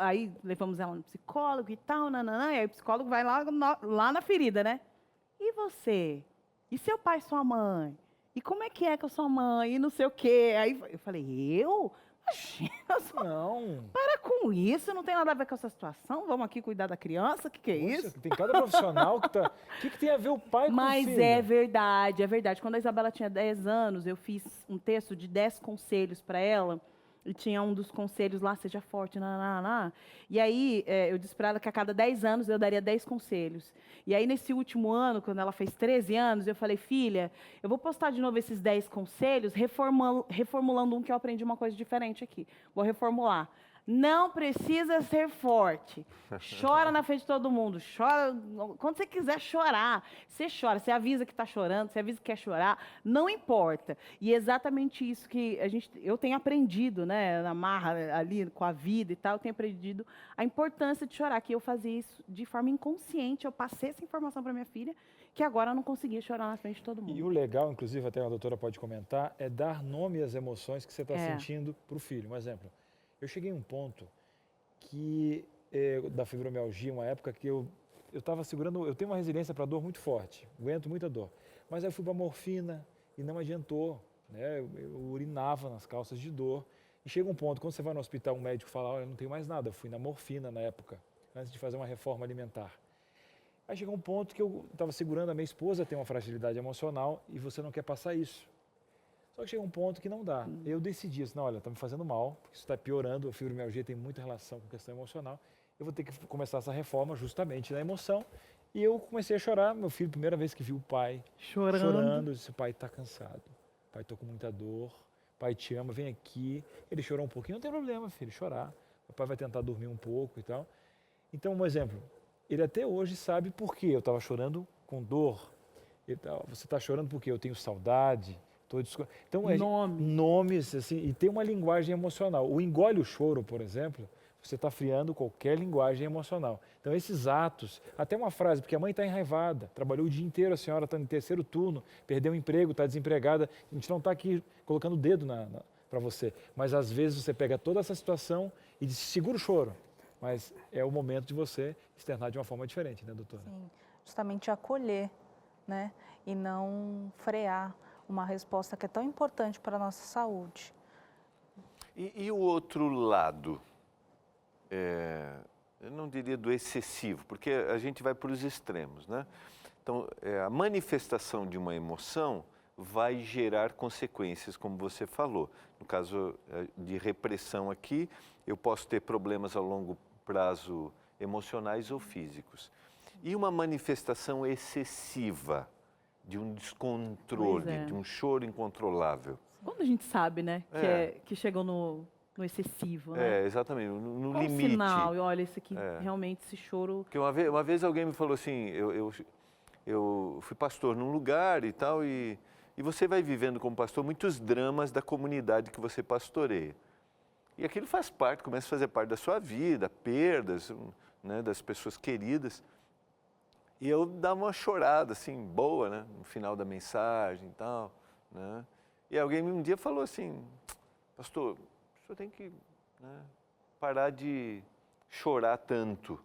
Aí levamos ela no psicólogo e tal, nananã, e aí o psicólogo vai lá na ferida, né? E você? E seu pai e sua mãe? E como é que é com a sua mãe? E não sei o quê. Aí eu falei, eu? Imagina, Não. para com isso, não tem nada a ver com essa situação. Vamos aqui cuidar da criança, o que é Poxa, isso? tem cada profissional que tá... O que tem a ver o pai com o Mas filho? é verdade, é verdade. Quando a Isabela tinha 10 anos, eu fiz um texto de 10 conselhos para ela. E tinha um dos conselhos lá, seja forte, E aí, eu disse para ela que a cada 10 anos eu daria 10 conselhos. E aí, nesse último ano, quando ela fez 13 anos, eu falei, filha, eu vou postar de novo esses 10 conselhos, reformulando um que eu aprendi uma coisa diferente aqui. Vou reformular. Não precisa ser forte. Chora na frente de todo mundo. Chora quando você quiser chorar. Você chora. Você avisa que está chorando. Você avisa que quer chorar. Não importa. E é exatamente isso que eu tenho aprendido, né, na marra ali com a vida e tal. Eu tenho aprendido a importância de chorar. Que eu fazia isso de forma inconsciente. Eu passei essa informação para minha filha, que agora eu não conseguia chorar na frente de todo mundo. E o legal, inclusive, até a doutora pode comentar, é dar nome às emoções que você está sentindo para o filho. Um exemplo. Eu cheguei a um ponto da fibromialgia, uma época que eu estava segurando, eu tenho uma resiliência para dor muito forte, aguento muita dor. Mas aí eu fui para morfina e não adiantou, né? Eu urinava nas calças de dor. E chega um ponto, quando você vai no hospital, um médico fala, olha, não tenho mais nada. Eu fui na morfina na época, antes de fazer uma reforma alimentar. Aí chegou um ponto que eu estava segurando, a minha esposa tem uma fragilidade emocional e você não quer passar isso. Só que chega um ponto que não dá. Eu decidi, assim, não, olha, está me fazendo mal, porque isso está piorando, a fibromialgia tem muita relação com questão emocional. Eu vou ter que começar essa reforma justamente na emoção. E eu comecei a chorar, meu filho, primeira vez que viu o pai chorando, eu disse, o pai está cansado, o pai está com muita dor, o pai te ama, vem aqui. Ele chorou um pouquinho, não tem problema, filho, chorar. O pai vai tentar dormir um pouco e tal. Então, um exemplo, ele até hoje sabe por que eu estava chorando com dor. Você está chorando porque eu tenho saudade. Então, nomes, assim, e tem uma linguagem emocional. O engole o choro, por exemplo, você está friando qualquer linguagem emocional. Então, esses atos, até uma frase, porque a mãe está enraivada, trabalhou o dia inteiro, a senhora está no 3º turno, perdeu o emprego, está desempregada, a gente não está aqui colocando o dedo para você, mas às vezes você pega toda essa situação e diz, segura o choro, mas é o momento de você externar de uma forma diferente, né, doutora? Sim, justamente acolher, né, e não frear uma resposta que é tão importante para a nossa saúde. E o outro lado, eu não diria do excessivo, porque a gente vai para os extremos, né? Então, a manifestação de uma emoção vai gerar consequências, como você falou. No caso de repressão aqui, eu posso ter problemas a longo prazo emocionais ou físicos. E uma manifestação excessiva, de um descontrole, de um choro incontrolável. Quando a gente sabe, né, que chegou no excessivo, né? Exatamente, no Qual limite. Um sinal, e olha, esse aqui, realmente, esse choro... Porque uma vez alguém me falou assim, eu fui pastor num lugar e tal, e E você vai vivendo como pastor muitos dramas da comunidade que você pastoreia. E aquilo faz parte, começa a fazer parte da sua vida, perdas, né, das pessoas queridas. E eu dava uma chorada, assim, boa, né, no final da mensagem e tal, né. E alguém um dia falou assim, pastor, o senhor tem que, né, parar de chorar tanto,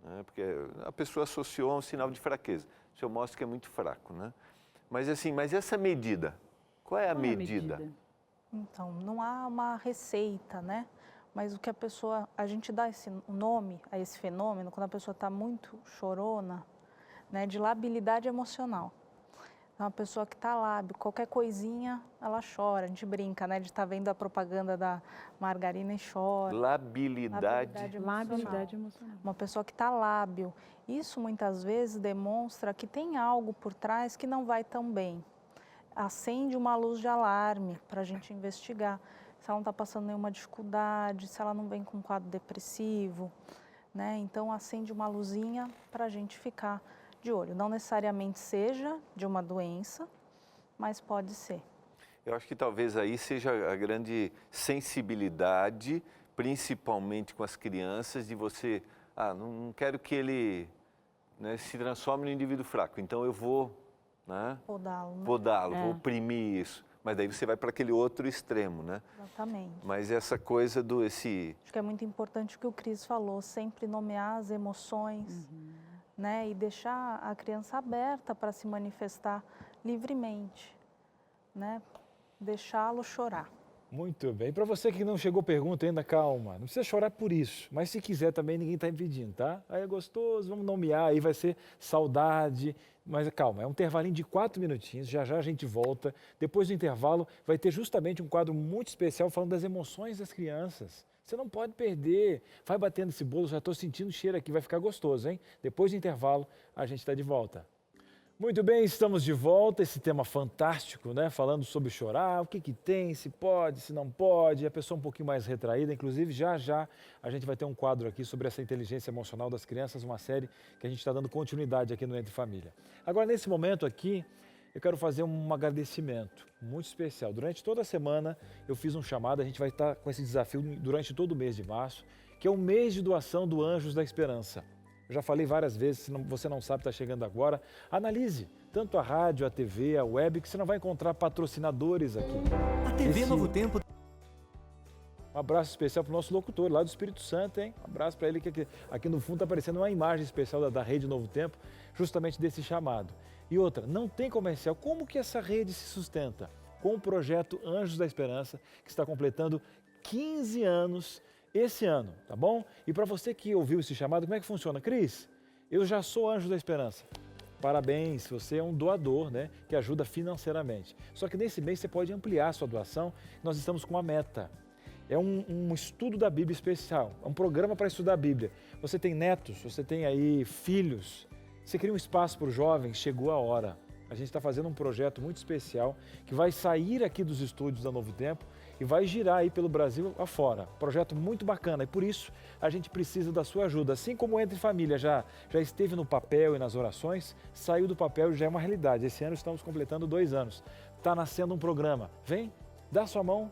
né, porque a pessoa associou a um sinal de fraqueza. O senhor mostra que é muito fraco, né. Mas assim, mas essa medida, qual é a medida? Então, não há uma receita, né? Mas o que a gente dá esse nome a esse fenômeno, quando a pessoa está muito chorona, né, de labilidade emocional. É uma pessoa que está lábil, qualquer coisinha ela chora, a gente brinca, né, de estar vendo a propaganda da margarina e chora. Labilidade emocional. Uma pessoa que está lábil. Isso muitas vezes demonstra que tem algo por trás que não vai tão bem. Acende uma luz de alarme para a gente investigar se ela não está passando nenhuma dificuldade, se ela não vem com um quadro depressivo, né? Então acende uma luzinha para a gente ficar de olho. Não necessariamente seja de uma doença, mas pode ser. Eu acho que talvez aí seja a grande sensibilidade, principalmente com as crianças, de você, não quero que ele, né, se transforme no indivíduo fraco, então eu vou, né, podá-lo, né? Vou oprimir isso. Mas daí você vai para aquele outro extremo, né? Exatamente. Mas essa coisa do esse... Acho que é muito importante o que o Cris falou, sempre nomear as emoções, né? E deixar a criança aberta para se manifestar livremente, né? Deixá-lo chorar. Muito bem. Para você que não chegou pergunta ainda, calma. Não precisa chorar por isso. Mas se quiser também, ninguém está impedindo, tá? Aí é gostoso, vamos nomear, aí vai ser saudade. Mas calma, é um intervalinho de 4 minutinhos, já já a gente volta. Depois do intervalo vai ter justamente um quadro muito especial falando das emoções das crianças. Você não pode perder. Vai batendo esse bolo, já estou sentindo o cheiro aqui, vai ficar gostoso, hein? Depois do intervalo a gente está de volta. Muito bem, estamos de volta, esse tema fantástico, né? Falando sobre chorar, o que que tem, se pode, se não pode, a pessoa um pouquinho mais retraída, inclusive já já a gente vai ter um quadro aqui sobre essa inteligência emocional das crianças, uma série que a gente está dando continuidade aqui no Entre Família. Agora, nesse momento aqui, eu quero fazer um agradecimento muito especial. Durante toda a semana eu fiz um chamado, a gente vai estar com esse desafio durante todo o mês de março, que é o mês de doação do Anjos da Esperança. Eu já falei várias vezes, se você não sabe, está chegando agora, analise tanto a rádio, a TV, a web, que você não vai encontrar patrocinadores aqui. A TV Novo Tempo. Um abraço especial para o nosso locutor lá do Espírito Santo, hein? Um abraço para ele, que aqui no fundo está aparecendo uma imagem especial da Rede Novo Tempo, justamente desse chamado. E outra, não tem comercial. Como que essa rede se sustenta? Com o projeto Anjos da Esperança, que está completando 15 anos esse ano, tá bom? E para você que ouviu esse chamado, como é que funciona? Cris, eu já sou Anjo da Esperança. Parabéns, você é um doador, né? Que ajuda financeiramente. Só que nesse mês você pode ampliar a sua doação. Nós estamos com uma meta. É um estudo da Bíblia especial. É um programa para estudar a Bíblia. Você tem netos, você tem aí filhos. Você cria um espaço para os jovens, chegou a hora. A gente está fazendo um projeto muito especial que vai sair aqui dos estúdios da Novo Tempo e vai girar aí pelo Brasil afora. Projeto muito bacana e por isso a gente precisa da sua ajuda. Assim como o Entre Família já esteve no papel e nas orações, saiu do papel e já é uma realidade. Esse ano estamos completando 2 anos. Está nascendo um programa. Vem, dá sua mão.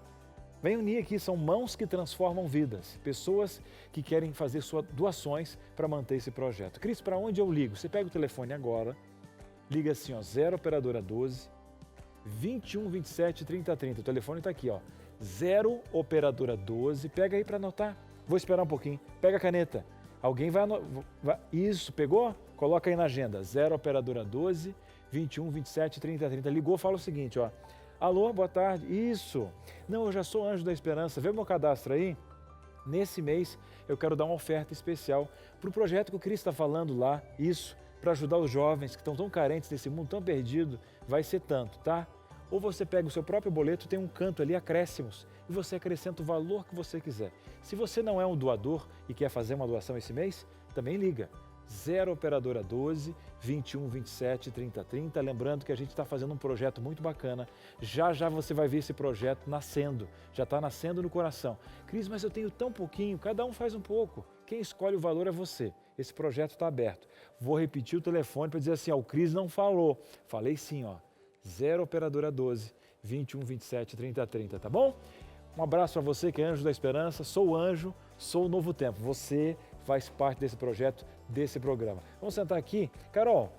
Vem unir aqui, são mãos que transformam vidas. Pessoas que querem fazer suas doações para manter esse projeto. Cris, para onde eu ligo? Você pega o telefone agora, liga assim, ó, 0 operadora 12 21 27 30 30. O telefone está aqui, ó. 0 operadora 12. Pega aí para anotar. Vou esperar um pouquinho. Pega a caneta. Alguém vai anotar. Isso, pegou? Coloca aí na agenda. 0 operadora 12 21 27 30 30. Ligou, fala o seguinte, ó. Alô, boa tarde. Isso. Não, eu já sou Anjo da Esperança. Vê o meu cadastro aí. Nesse mês eu quero dar uma oferta especial para o projeto que o Cris está falando lá. Isso, para ajudar os jovens que estão tão carentes nesse mundo tão perdido. Vai ser tanto, tá? Ou você pega o seu próprio boleto, tem um canto ali, acréscimos, e você acrescenta o valor que você quiser. Se você não é um doador e quer fazer uma doação esse mês, também liga. 0 operadora 12 21 27 30 30. Lembrando que a gente está fazendo um projeto muito bacana. Já já você vai ver esse projeto nascendo. Já está nascendo no coração. Cris, mas eu tenho tão pouquinho. Cada um faz um pouco. Quem escolhe o valor é você. Esse projeto está aberto. Vou repetir o telefone para dizer assim, ó, o Cris não falou. Falei sim, ó. 0 operadora 12 21 27 30 30, tá bom? Um abraço para você que é Anjo da Esperança, sou o Anjo, sou o Novo Tempo. Você faz parte desse projeto, desse programa. Vamos sentar aqui. Carol,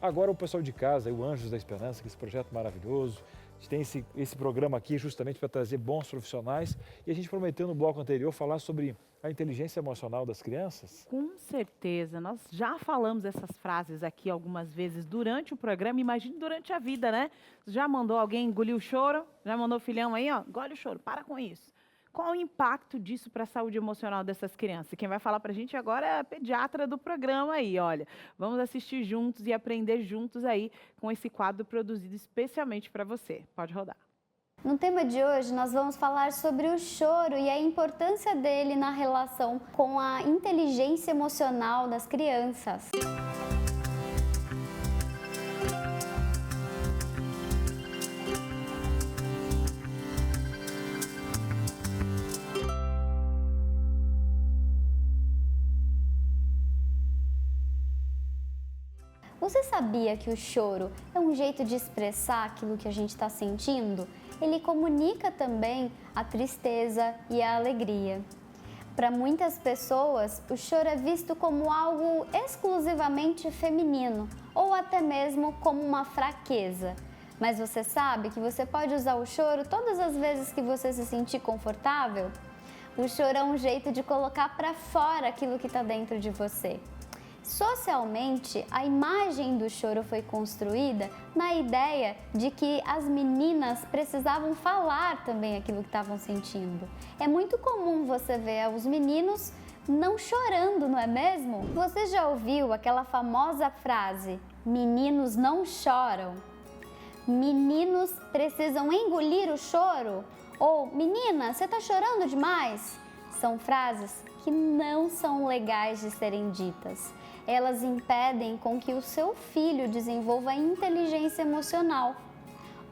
agora o pessoal de casa, o Anjos da Esperança, que é esse projeto maravilhoso. A gente tem esse programa aqui justamente para trazer bons profissionais. E a gente prometeu no bloco anterior falar sobre a inteligência emocional das crianças. Com certeza. Nós já falamos essas frases aqui algumas vezes durante o programa. Imagine durante a vida, né? Já mandou alguém engolir o choro? Já mandou o filhão aí, ó, engole o choro, para com isso. Qual o impacto disso para a saúde emocional dessas crianças? Quem vai falar para a gente agora é a pediatra do programa aí, olha. Vamos assistir juntos e aprender juntos aí com esse quadro produzido especialmente para você. Pode rodar. No tema de hoje, nós vamos falar sobre o choro e a importância dele na relação com a inteligência emocional das crianças. Você sabia que o choro é um jeito de expressar aquilo que a gente está sentindo? Ele comunica também a tristeza e a alegria. Para muitas pessoas, o choro é visto como algo exclusivamente feminino ou até mesmo como uma fraqueza. Mas você sabe que você pode usar o choro todas as vezes que você se sentir confortável? O choro é um jeito de colocar para fora aquilo que está dentro de você. Socialmente, a imagem do choro foi construída na ideia de que as meninas precisavam falar também aquilo que estavam sentindo. É muito comum você ver os meninos não chorando, não é mesmo? Você já ouviu aquela famosa frase, meninos não choram? Meninos precisam engolir o choro? Ou, menina, você está chorando demais? São frases que não são legais de serem ditas. Elas impedem com que o seu filho desenvolva inteligência emocional.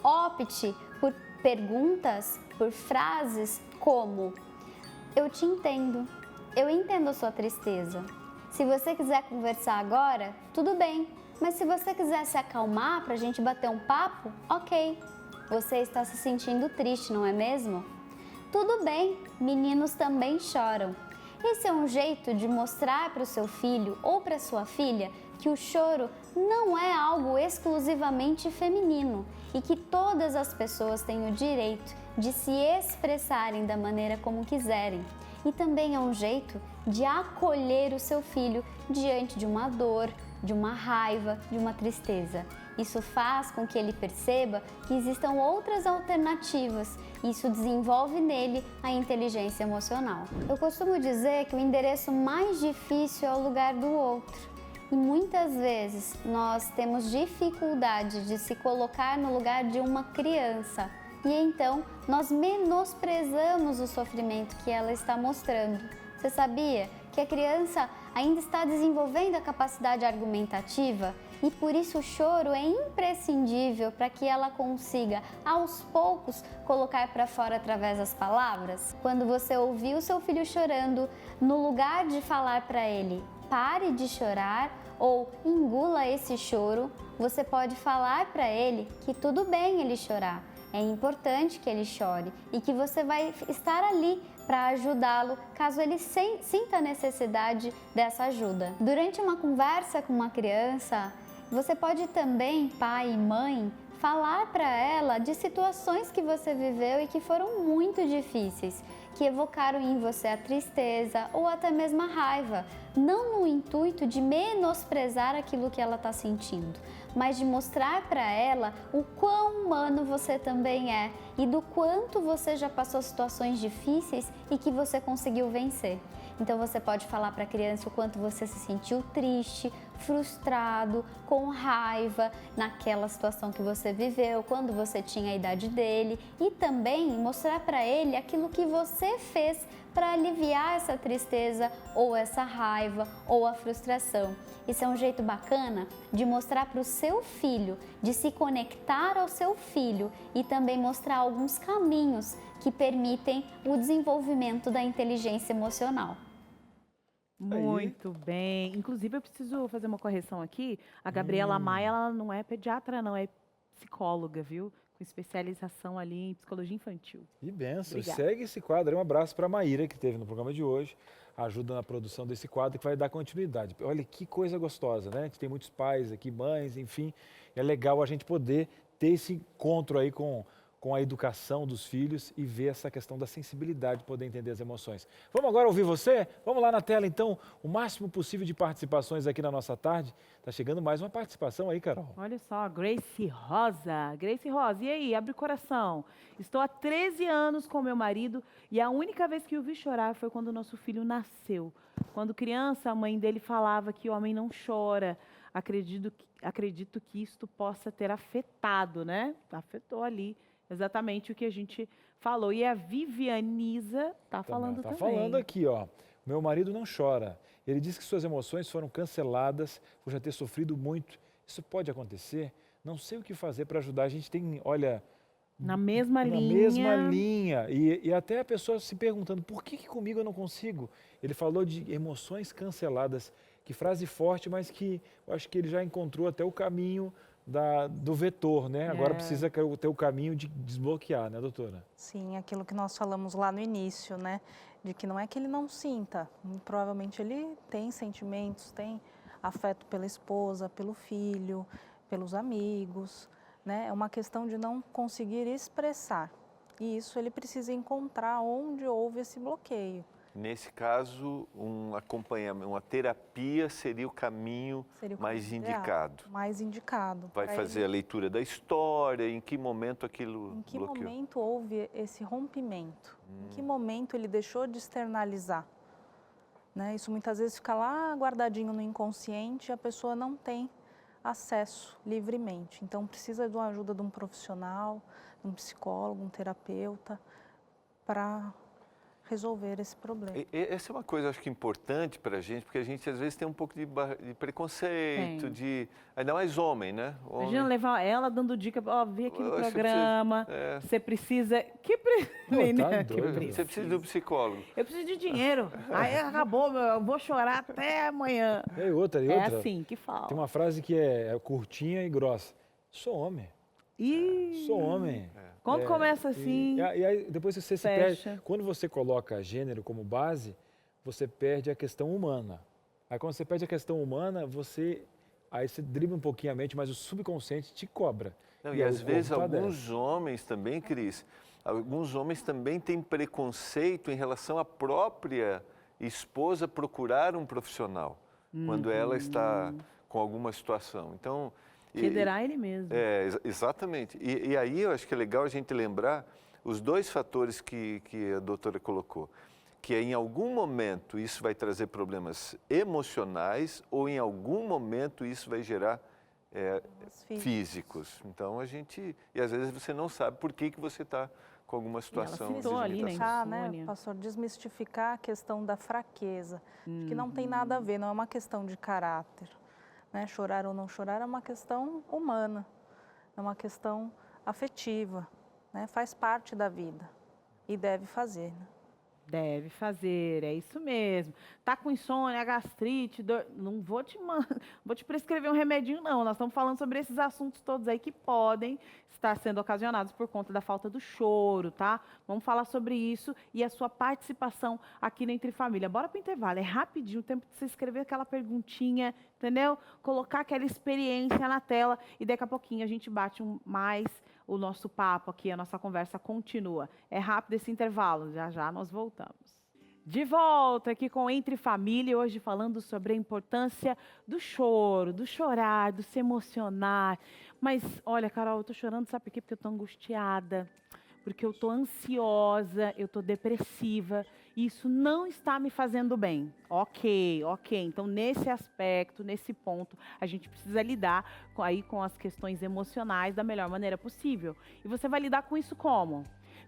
Opte por perguntas, por frases como: eu te entendo, eu entendo a sua tristeza. Se você quiser conversar agora, tudo bem, mas se você quiser se acalmar para a gente bater um papo, ok. Você está se sentindo triste, não é mesmo? Tudo bem, meninos também choram. Esse é um jeito de mostrar para o seu filho ou para sua filha que o choro não é algo exclusivamente feminino e que todas as pessoas têm o direito de se expressarem da maneira como quiserem. E também é um jeito de acolher o seu filho diante de uma dor, de uma raiva, de uma tristeza. Isso faz com que ele perceba que existam outras alternativas. Isso desenvolve nele a inteligência emocional. Eu costumo dizer que o endereço mais difícil é o lugar do outro. E muitas vezes nós temos dificuldade de se colocar no lugar de uma criança. E então nós menosprezamos o sofrimento que ela está mostrando. Você sabia que a criança ainda está desenvolvendo a capacidade argumentativa? E por isso o choro é imprescindível para que ela consiga, aos poucos, colocar para fora através das palavras. Quando você ouvir o seu filho chorando, no lugar de falar para ele, pare de chorar ou engula esse choro, você pode falar para ele que tudo bem ele chorar. É importante que ele chore e que você vai estar ali para ajudá-lo caso ele sinta a necessidade dessa ajuda. Durante uma conversa com uma criança, você pode também, pai e mãe, falar para ela de situações que você viveu e que foram muito difíceis, que evocaram em você a tristeza ou até mesmo a raiva, não no intuito de menosprezar aquilo que ela está sentindo, mas de mostrar para ela o quão humano você também é e do quanto você já passou situações difíceis e que você conseguiu vencer. Então você pode falar para a criança o quanto você se sentiu triste, frustrado, com raiva naquela situação que você viveu, quando você tinha a idade dele, e também mostrar para ele aquilo que você fez para aliviar essa tristeza ou essa raiva ou a frustração. Isso é um jeito bacana de mostrar para o seu filho, de se conectar ao seu filho e também mostrar alguns caminhos que permitem o desenvolvimento da inteligência emocional. Muito bem. Inclusive, eu preciso fazer uma correção aqui. A Gabriela Maia, ela não é pediatra, não, é psicóloga, viu? Com especialização ali em psicologia infantil. Que benção. Obrigada. Segue esse quadro. Um abraço para a Maíra, que esteve no programa de hoje, ajuda na produção desse quadro, que vai dar continuidade. Olha que coisa gostosa, né? A gente tem muitos pais aqui, mães, enfim. É legal a gente poder ter esse encontro aí com a educação dos filhos e ver essa questão da sensibilidade, poder entender as emoções. Vamos agora ouvir você? Vamos lá na tela, então, o máximo possível de participações aqui na nossa tarde. Tá chegando mais uma participação aí, Carol. Olha só, Grace Rosa. Grace Rosa, e aí, abre o coração. Estou há 13 anos com meu marido e a única vez que o vi chorar foi quando o nosso filho nasceu. Quando criança, a mãe dele falava que o homem não chora. Acredito que isto possa ter afetado, né? Afetou ali exatamente o que a gente falou. E a Vivianiza está falando também. Está falando aqui, ó. Meu marido não chora. Ele diz que suas emoções foram canceladas por já ter sofrido muito. Isso pode acontecer? Não sei o que fazer para ajudar. A gente tem, olha... Na mesma linha. Na mesma linha. E até a pessoa se perguntando, por que comigo eu não consigo? Ele falou de emoções canceladas. Que frase forte, mas que eu acho que ele já encontrou até o caminho do vetor, né? Agora precisa ter o caminho de desbloquear, né, doutora? Sim, aquilo que nós falamos lá no início, né? De que não é que ele não sinta, provavelmente ele tem sentimentos, tem afeto pela esposa, pelo filho, pelos amigos, né? É uma questão de não conseguir expressar. E isso ele precisa encontrar onde houve esse bloqueio. Nesse caso, um acompanhamento, uma terapia seria o caminho mais indicado. Mais indicado. Vai fazer a leitura da história, em que momento aquilo bloqueou? Em que momento houve esse rompimento? Em que momento ele deixou de externalizar? Né? Isso muitas vezes fica lá guardadinho no inconsciente e a pessoa não tem acesso livremente. Então precisa de uma ajuda de um profissional, de um psicólogo, um terapeuta, para resolver esse problema. Essa é uma coisa, acho que importante para a gente, porque a gente às vezes tem um pouco de preconceito, ainda mais homem, né? Imagina levar ela dando dica, ó, vem aqui no programa, você precisa... Você precisa de um psicólogo. Eu preciso de dinheiro, aí acabou, eu vou chorar até amanhã. E outra. É assim que fala. Tem uma frase que é curtinha e grossa. Sou homem. Sou homem. Quando começa assim... E aí depois você se perde. Quando você coloca gênero como base, você perde a questão humana. Aí quando você perde a questão humana, aí você dribla um pouquinho a mente, mas o subconsciente te cobra. Não, e às vezes alguns homens também, Cris, alguns homens também têm preconceito em relação à própria esposa procurar um profissional, quando ela está com alguma situação. Então... Federar ele mesmo. Exatamente. E aí eu acho que é legal a gente lembrar os dois fatores que a doutora colocou. Que em algum momento isso vai trazer problemas emocionais ou em algum momento isso vai gerar físicos. Então e às vezes você não sabe por que você está com alguma situação de limitação. Né, pastor, desmistificar a questão da fraqueza, que não tem nada a ver, não é uma questão de caráter. Né? Chorar ou não chorar é uma questão humana, é uma questão afetiva, né? Faz parte da vida e deve fazer. Né? Deve fazer, é isso mesmo. Tá com insônia, gastrite, não vou te prescrever um remedinho, não. Nós estamos falando sobre esses assuntos todos aí que podem estar sendo ocasionados por conta da falta do choro, tá? Vamos falar sobre isso e a sua participação aqui no Entre Família. Bora pro intervalo, é rapidinho, o tempo de você escrever aquela perguntinha, entendeu? Colocar aquela experiência na tela e daqui a pouquinho a gente bate mais o nosso papo aqui, a nossa conversa continua. É rápido esse intervalo, já nós voltamos. De volta aqui com Entre Família, hoje falando sobre a importância do choro, do chorar, do se emocionar. Mas, olha, Carol, eu tô chorando, sabe por quê? Porque eu tô angustiada, porque eu tô ansiosa, eu tô depressiva, e isso não está me fazendo bem. Ok. Então, nesse aspecto, nesse ponto, a gente precisa lidar com as questões emocionais da melhor maneira possível. E você vai lidar com isso como?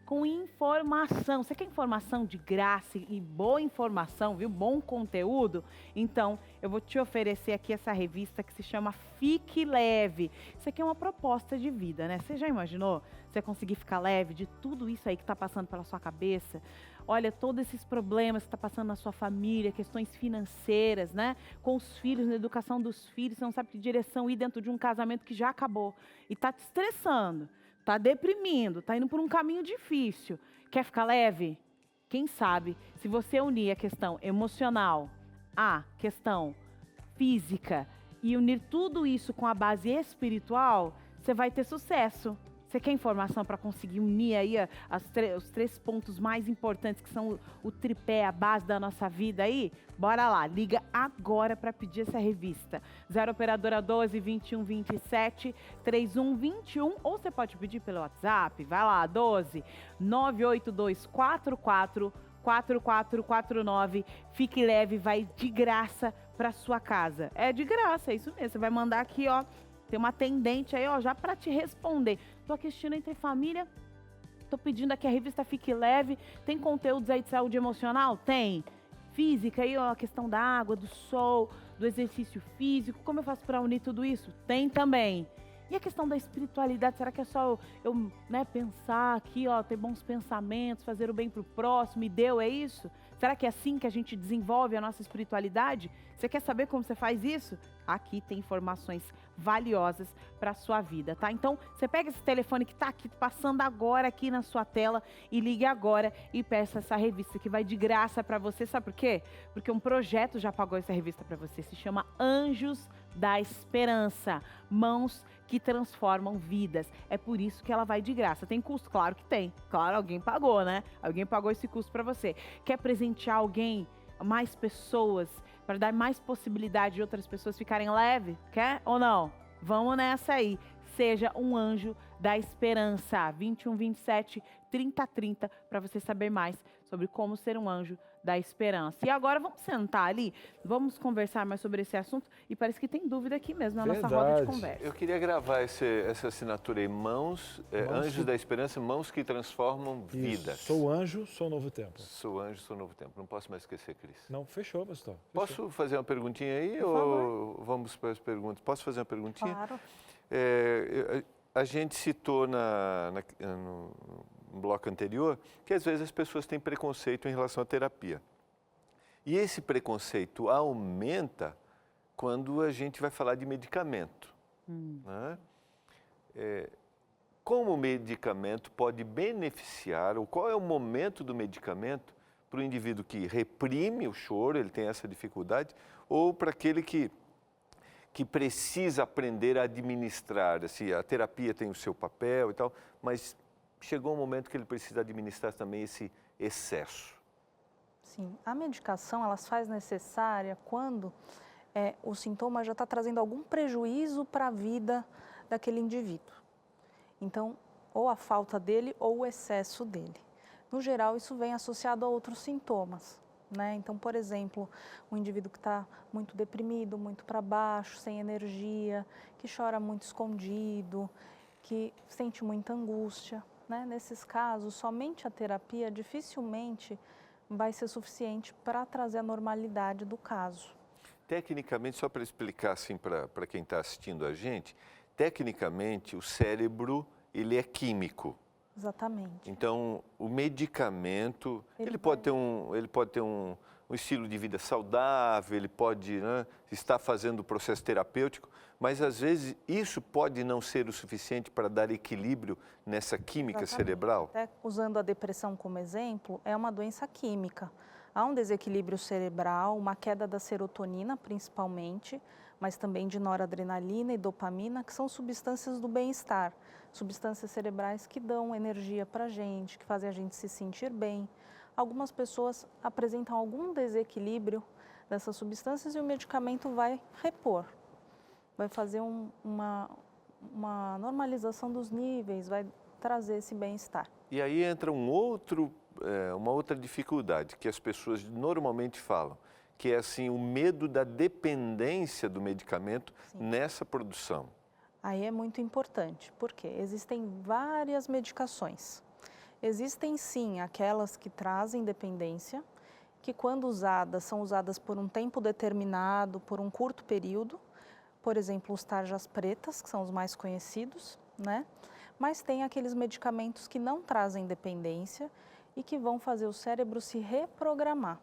com informação. Você quer informação de graça e boa informação, viu? Bom conteúdo? Então, eu vou te oferecer aqui essa revista que se chama Fique Leve. Isso aqui é uma proposta de vida, né? Você já imaginou você conseguir ficar leve de tudo isso aí que está passando pela sua cabeça? Olha, todos esses problemas que está passando na sua família, questões financeiras, né? Com os filhos, na educação dos filhos, você não sabe que direção ir dentro de um casamento que já acabou e está te estressando. Está deprimindo, está indo por um caminho difícil. Quer ficar leve? Quem sabe, se você unir a questão emocional à questão física e unir tudo isso com a base espiritual, você vai ter sucesso. Você quer informação para conseguir unir aí os 3 pontos mais importantes, que são o tripé, a base da nossa vida aí? Bora lá, liga agora para pedir essa revista. 0 operadora 12 21 27 31 21, ou você pode pedir pelo WhatsApp, vai lá, 12 982 44 4449. Fique leve, vai de graça para sua casa. É de graça, é isso mesmo. Você vai mandar aqui, ó. Tem uma atendente aí, ó, já para te responder. Tô aqui assistindo Entre Família. Tô pedindo aqui a revista Fique Leve. Tem conteúdos aí de saúde emocional? Tem. Física aí, ó, a questão da água, do sol, do exercício físico. Como eu faço para unir tudo isso? Tem também. E a questão da espiritualidade, será que é só eu né, pensar aqui, ó, ter bons pensamentos, fazer o bem pro próximo e deu, é isso? Será que é assim que a gente desenvolve a nossa espiritualidade? Você quer saber como você faz isso? Aqui tem informações valiosas para a sua vida, tá? Então, você pega esse telefone que está aqui, passando agora aqui na sua tela e ligue agora e peça essa revista que vai de graça para você. Sabe por quê? Porque um projeto já pagou essa revista para você. Se chama Anjos da Esperança. Mãos que transformam vidas. É por isso que ela vai de graça. Tem custo? Claro que tem. Claro, alguém pagou, né? Alguém pagou esse custo para você. Quer presentear alguém, mais pessoas, para dar mais possibilidade de outras pessoas ficarem leves? Quer ou não? Vamos nessa aí. Seja um anjo da esperança. 21 27 30 30 para você saber mais sobre como ser um anjo da esperança. E agora vamos sentar ali, vamos conversar mais sobre esse assunto. E parece que tem dúvida aqui mesmo na nossa roda de conversa. Eu queria gravar essa assinatura aí, Anjos da Esperança, mãos que transformam vidas. Sou anjo, sou novo tempo. Sou anjo, sou novo tempo. Não posso mais esquecer, Cris. Não, fechou, pastor. Fechou. Posso fazer uma perguntinha aí? Por favor. Vamos para as perguntas? Posso fazer uma perguntinha? Claro. A gente citou no bloco anterior que às vezes as pessoas têm preconceito em relação à terapia. E esse preconceito aumenta quando a gente vai falar de medicamento. Né? Como o medicamento pode beneficiar, ou qual é o momento do medicamento para o indivíduo que reprime o choro, ele tem essa dificuldade, ou para aquele que precisa aprender a administrar. Assim, a terapia tem o seu papel e tal, mas chegou um momento que ele precisa administrar também esse excesso. Sim, a medicação ela se faz necessária quando o sintoma já está trazendo algum prejuízo para a vida daquele indivíduo. Então, ou a falta dele ou o excesso dele. No geral, isso vem associado a outros sintomas. Né? Então, por exemplo, um indivíduo que está muito deprimido, muito para baixo, sem energia, que chora muito escondido, que sente muita angústia. Né? Nesses casos, somente a terapia dificilmente vai ser suficiente para trazer a normalidade do caso. Tecnicamente, só para explicar assim para quem está assistindo a gente, tecnicamente o cérebro ele é químico. Exatamente. Então, o medicamento, ele pode ter um estilo de vida saudável, ele pode estar fazendo o processo terapêutico, mas às vezes isso pode não ser o suficiente para dar equilíbrio nessa química cerebral. Até usando a depressão como exemplo, é uma doença química. Há um desequilíbrio cerebral, uma queda da serotonina principalmente, mas também de noradrenalina e dopamina, que são substâncias do bem-estar, substâncias cerebrais que dão energia para a gente, que fazem a gente se sentir bem. Algumas pessoas apresentam algum desequilíbrio dessas substâncias e o medicamento vai repor, vai fazer uma normalização dos níveis, vai trazer esse bem-estar. E aí entra uma outra dificuldade que as pessoas normalmente falam, que é assim, o medo da dependência do medicamento nessa produção. Aí é muito importante, porque existem várias medicações. Existem sim aquelas que trazem dependência, que quando usadas, são usadas por um tempo determinado, por um curto período, por exemplo, os tarjas pretas, que são os mais conhecidos, né? Mas tem aqueles medicamentos que não trazem dependência e que vão fazer o cérebro se reprogramar.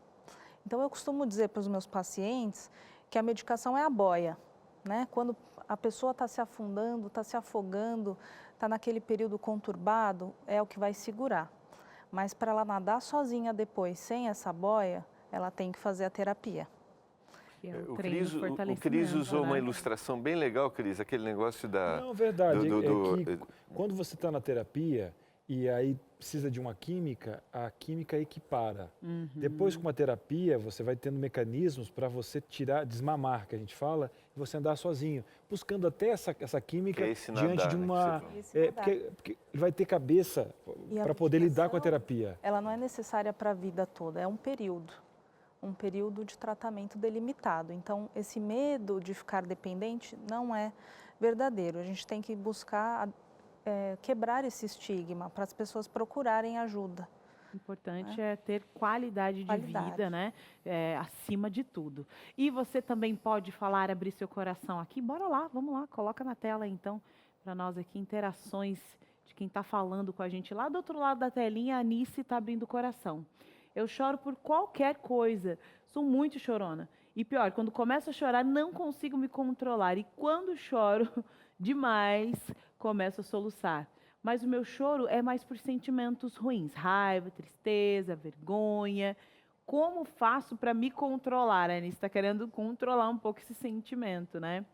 Então, eu costumo dizer para os meus pacientes que a medicação é a boia, né? Quando a pessoa está se afundando, está se afogando, está naquele período conturbado, é o que vai segurar. Mas para ela nadar sozinha depois, sem essa boia, ela tem que fazer a terapia. O Cris usou uma ilustração bem legal, Cris, aquele negócio da... Não, verdade, que quando você está na terapia e aí precisa de uma química, a química equipara. Depois, com a terapia, você vai tendo mecanismos para você desmamar, que a gente fala, e você andar sozinho, buscando até essa química diante de uma... Porque ele vai ter cabeça para poder lidar com a terapia. Ela não é necessária para a vida toda, é um período de tratamento delimitado. Então, esse medo de ficar dependente não é verdadeiro. A gente tem que buscar quebrar esse estigma para as pessoas procurarem ajuda. O importante é ter qualidade de vida, né? Acima de tudo. E você também pode falar, abrir seu coração aqui. Bora lá, vamos lá, coloca na tela então, para nós aqui, interações de quem está falando com a gente. Lá do outro lado da telinha, a Anice está abrindo o coração. Eu choro por qualquer coisa, sou muito chorona. E pior, quando começo a chorar, não consigo me controlar. E quando choro demais, começo a soluçar. Mas o meu choro é mais por sentimentos ruins, raiva, tristeza, vergonha. Como faço para me controlar? A Anice está querendo controlar um pouco esse sentimento, né?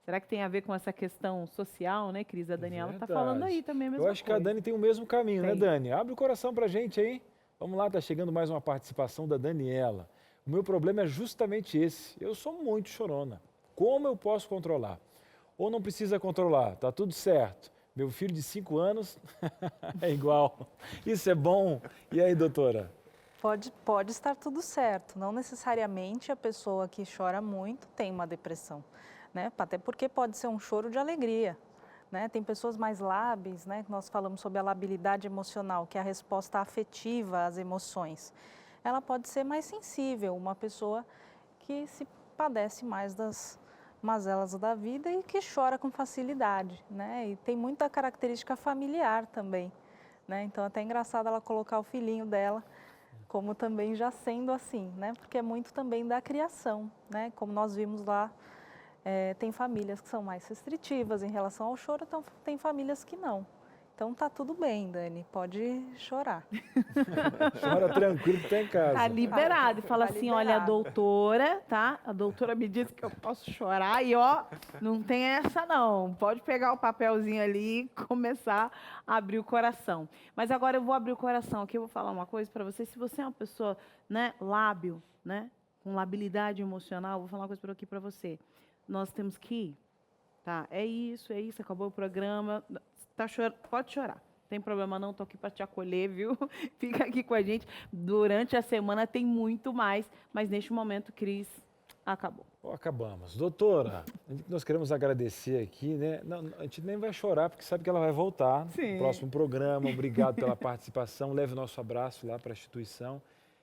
Será que tem a ver com essa questão social, né, Cris? A Daniela está falando aí também a mesma coisa. Eu acho que a Dani tem o mesmo caminho, né, Dani? Abre o coração para a gente aí. Vamos lá, está chegando mais uma participação da Daniela. O meu problema é justamente esse. Eu sou muito chorona. Como eu posso controlar? Ou não precisa controlar? Tá tudo certo. Meu filho de 5 anos é igual. Isso é bom. E aí, doutora? Pode estar tudo certo. Não necessariamente a pessoa que chora muito tem uma depressão, né? Até porque pode ser um choro de alegria. Né? Tem pessoas mais lábeis, né? Nós falamos sobre a labilidade emocional, que é a resposta afetiva às emoções. Ela pode ser mais sensível, uma pessoa que se padece mais das mazelas da vida e que chora com facilidade, né? E tem muita característica familiar também, né? Então, até é engraçado ela colocar o filhinho dela como também já sendo assim, né? Porque é muito também da criação, né? Como nós vimos lá, tem famílias que são mais restritivas em relação ao choro, então tem famílias que não. Então tá tudo bem, Dani, pode chorar. Chora tranquilo que tá em casa. Tá liberado. E fala assim, olha, a doutora, tá? A doutora me disse que eu posso chorar e, ó, não tem essa não. Pode pegar o papelzinho ali e começar a abrir o coração. Mas agora eu vou abrir o coração aqui, eu vou falar uma coisa para você. Se você é uma pessoa, né, lábil, né, com labilidade emocional, vou falar uma coisa aqui para você. Nós temos que ir, tá? É isso, acabou o programa. Tá chorando, pode chorar, não tem problema não, tô aqui para te acolher, viu? Fica aqui com a gente. Durante a semana tem muito mais, mas neste momento, Cris, acabou. Acabamos. Doutora, nós queremos agradecer aqui, né? Não, a gente nem vai chorar, porque sabe que ela vai voltar no próximo programa. Obrigado pela participação, leve o nosso abraço lá para a instituição.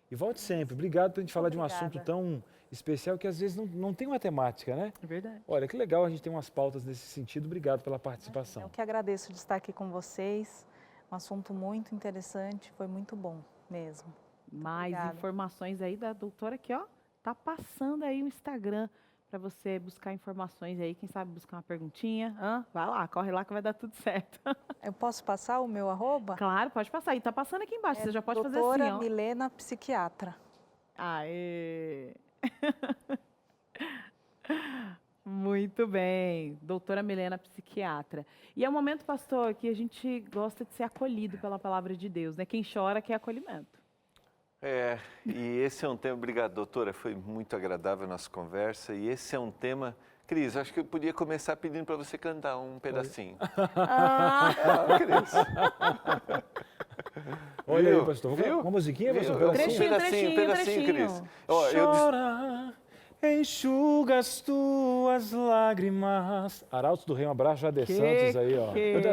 E volte sempre. Obrigado por a gente falar de um assunto tão especial que às vezes não tem uma temática, né? É verdade. Olha, que legal a gente ter umas pautas nesse sentido. Obrigado pela participação. Eu que agradeço de estar aqui com vocês. Um assunto muito interessante, foi muito bom mesmo. Mais informações aí da doutora aqui, ó. Tá passando aí o Instagram para você buscar informações aí, quem sabe buscar uma perguntinha. Vai lá, corre lá que vai dar tudo certo. Eu posso passar o meu @? Claro, pode passar. E tá passando aqui embaixo, você já pode fazer assim, ó. Doutora Milena Psiquiatra. Aê! Muito bem, doutora Milena Psiquiatra. E é um momento, pastor, que a gente gosta de ser acolhido pela palavra de Deus, né? Quem chora quer acolhimento. E esse é um tema, obrigado, doutora, foi muito agradável a nossa conversa, e esse é um tema, Cris, acho que eu podia começar pedindo para você cantar um pedacinho. Cris. Olha aí, pastor, uma musiquinha, pastor? Um pedacinho, Cris. Chora, enxuga as tuas lágrimas. Arautos do Rei, um abraço, Jade Santos aí, ó. Cris,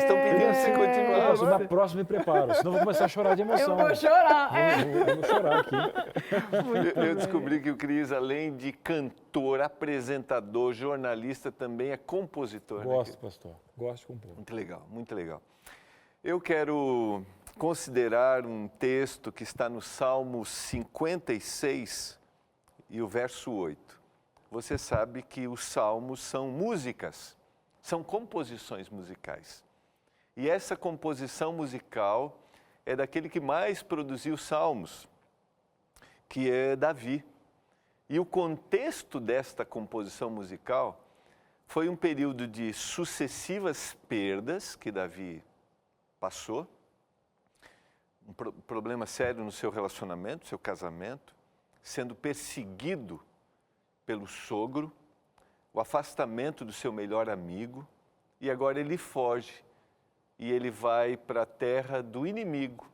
estão pedindo pra você continuar. Na próxima me preparo, senão eu vou começar a chorar de emoção. Eu vou chorar. Vou chorar aqui. Eu descobri que o Cris, além de cantor, apresentador, jornalista, também é compositor. Gosto, pastor. Gosto de compor. Muito legal, muito legal. Eu quero considerar um texto que está no Salmo 56 e o verso 8. Você sabe que os salmos são músicas, são composições musicais. E essa composição musical é daquele que mais produziu salmos, que é Davi. E o contexto desta composição musical foi um período de sucessivas perdas que Davi passou, um problema sério no seu relacionamento, seu casamento, sendo perseguido pelo sogro, o afastamento do seu melhor amigo, e agora ele foge e ele vai para a terra do inimigo,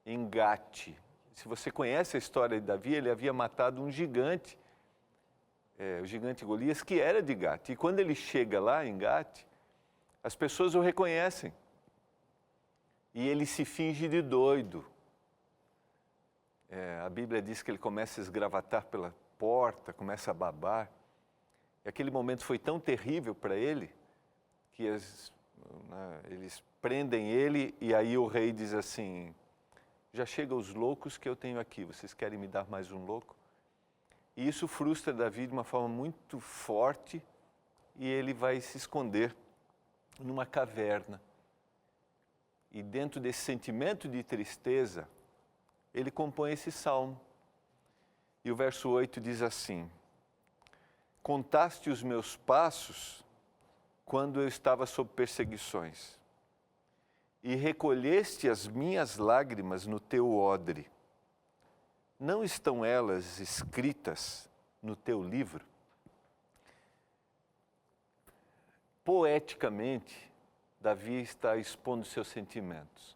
em Gate. Se você conhece a história de Davi, ele havia matado um gigante, o gigante Golias, que era de Gate. E quando ele chega lá em Gate, as pessoas o reconhecem. E ele se finge de doido. A Bíblia diz que ele começa a esgravatar pela porta, começa a babar. E aquele momento foi tão terrível para ele, que eles prendem ele e aí o rei diz assim, já chega os loucos que eu tenho aqui, vocês querem me dar mais um louco? E isso frustra Davi de uma forma muito forte e ele vai se esconder numa caverna. E dentro desse sentimento de tristeza, ele compõe esse salmo. E o verso 8 diz assim, contaste os meus passos quando eu estava sob perseguições, e recolheste as minhas lágrimas no teu odre. Não estão elas escritas no teu livro? Poeticamente, Davi está expondo seus sentimentos.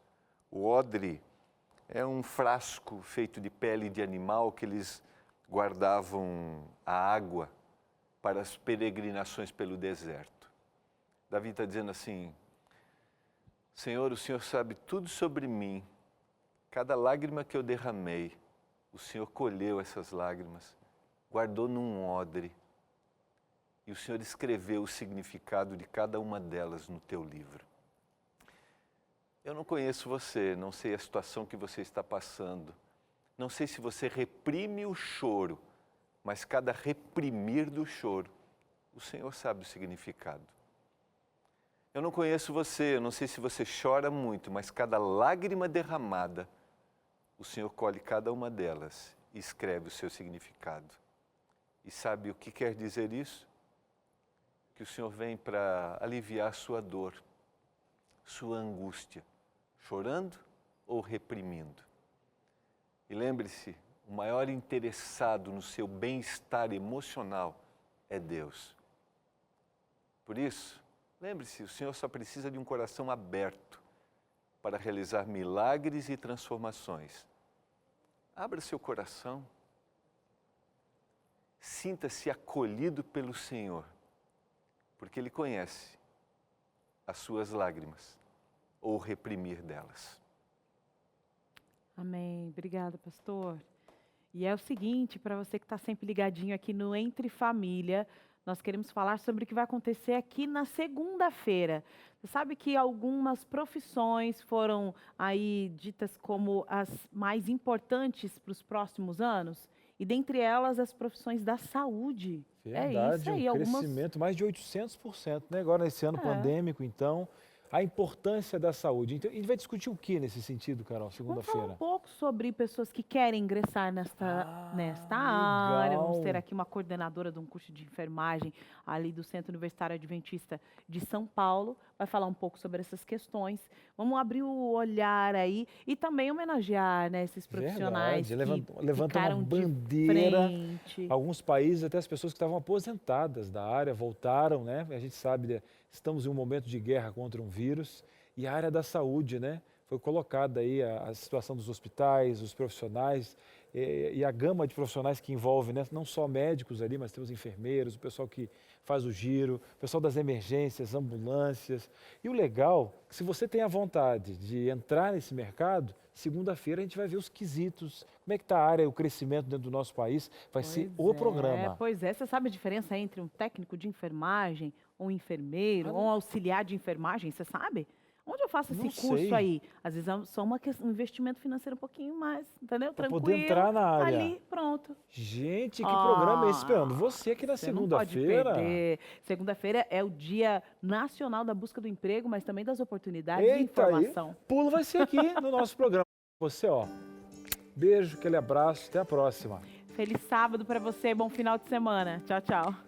O odre é um frasco feito de pele de animal que eles guardavam a água para as peregrinações pelo deserto. Davi está dizendo assim, Senhor, o Senhor sabe tudo sobre mim, cada lágrima que eu derramei, o Senhor colheu essas lágrimas, guardou num odre, e o Senhor escreveu o significado de cada uma delas no teu livro. Eu não conheço você, não sei a situação que você está passando, não sei se você reprime o choro, mas cada reprimir do choro, o Senhor sabe o significado. Eu não conheço você, eu não sei se você chora muito, mas cada lágrima derramada, o Senhor colhe cada uma delas e escreve o seu significado. E sabe o que quer dizer isso? Que o Senhor vem para aliviar sua dor, sua angústia, chorando ou reprimindo. E lembre-se, o maior interessado no seu bem-estar emocional é Deus. Por isso, lembre-se, o Senhor só precisa de um coração aberto para realizar milagres e transformações. Abra seu coração, sinta-se acolhido pelo Senhor, porque Ele conhece as suas lágrimas ou o reprimir delas. Amém. Obrigada, pastor. E é o seguinte, para você que está sempre ligadinho aqui no Entre Família, nós queremos falar sobre o que vai acontecer aqui na segunda-feira. Você sabe que algumas profissões foram aí ditas como as mais importantes para os próximos anos? E dentre elas, as profissões da saúde. Verdade, é isso aí. um crescimento mais de 800%, né? Agora, nesse ano pandêmico, então, a importância da saúde. Então, a gente vai discutir o que nesse sentido, Carol, segunda-feira? Vamos falar um pouco sobre pessoas que querem ingressar nesta área. Vamos ter aqui uma coordenadora de um curso de enfermagem ali do Centro Universitário Adventista de São Paulo. Vai falar um pouco sobre essas questões. Vamos abrir o olhar aí e também homenagear, né, esses profissionais que levantam uma bandeira. Alguns países, até as pessoas que estavam aposentadas da área, voltaram, né? A gente sabe, estamos em um momento de guerra contra um vírus e a área da saúde, né? Foi colocada aí a situação dos hospitais, os profissionais, e a gama de profissionais que envolve, né? Não só médicos ali, mas temos enfermeiros, o pessoal que faz o giro, o pessoal das emergências, ambulâncias. E o legal, se você tem a vontade de entrar nesse mercado, segunda-feira a gente vai ver os quesitos, como é que está a área, o crescimento dentro do nosso país, vai ser o programa. Pois é, você sabe a diferença entre um técnico de enfermagem, um enfermeiro, ou um auxiliar de enfermagem, você sabe? Onde eu faço esse curso aí? Às vezes é só um investimento financeiro um pouquinho mais, entendeu? Tranquilo. Poder entrar na área. Ali, pronto. Gente, que programa é esse, esperando? Você aqui na segunda-feira. Segunda-feira é o Dia Nacional da Busca do Emprego, mas também das oportunidades de informação. Pulo vai ser aqui no nosso programa. Você, ó, beijo, aquele abraço, até a próxima. Feliz sábado para você, bom final de semana. Tchau, tchau.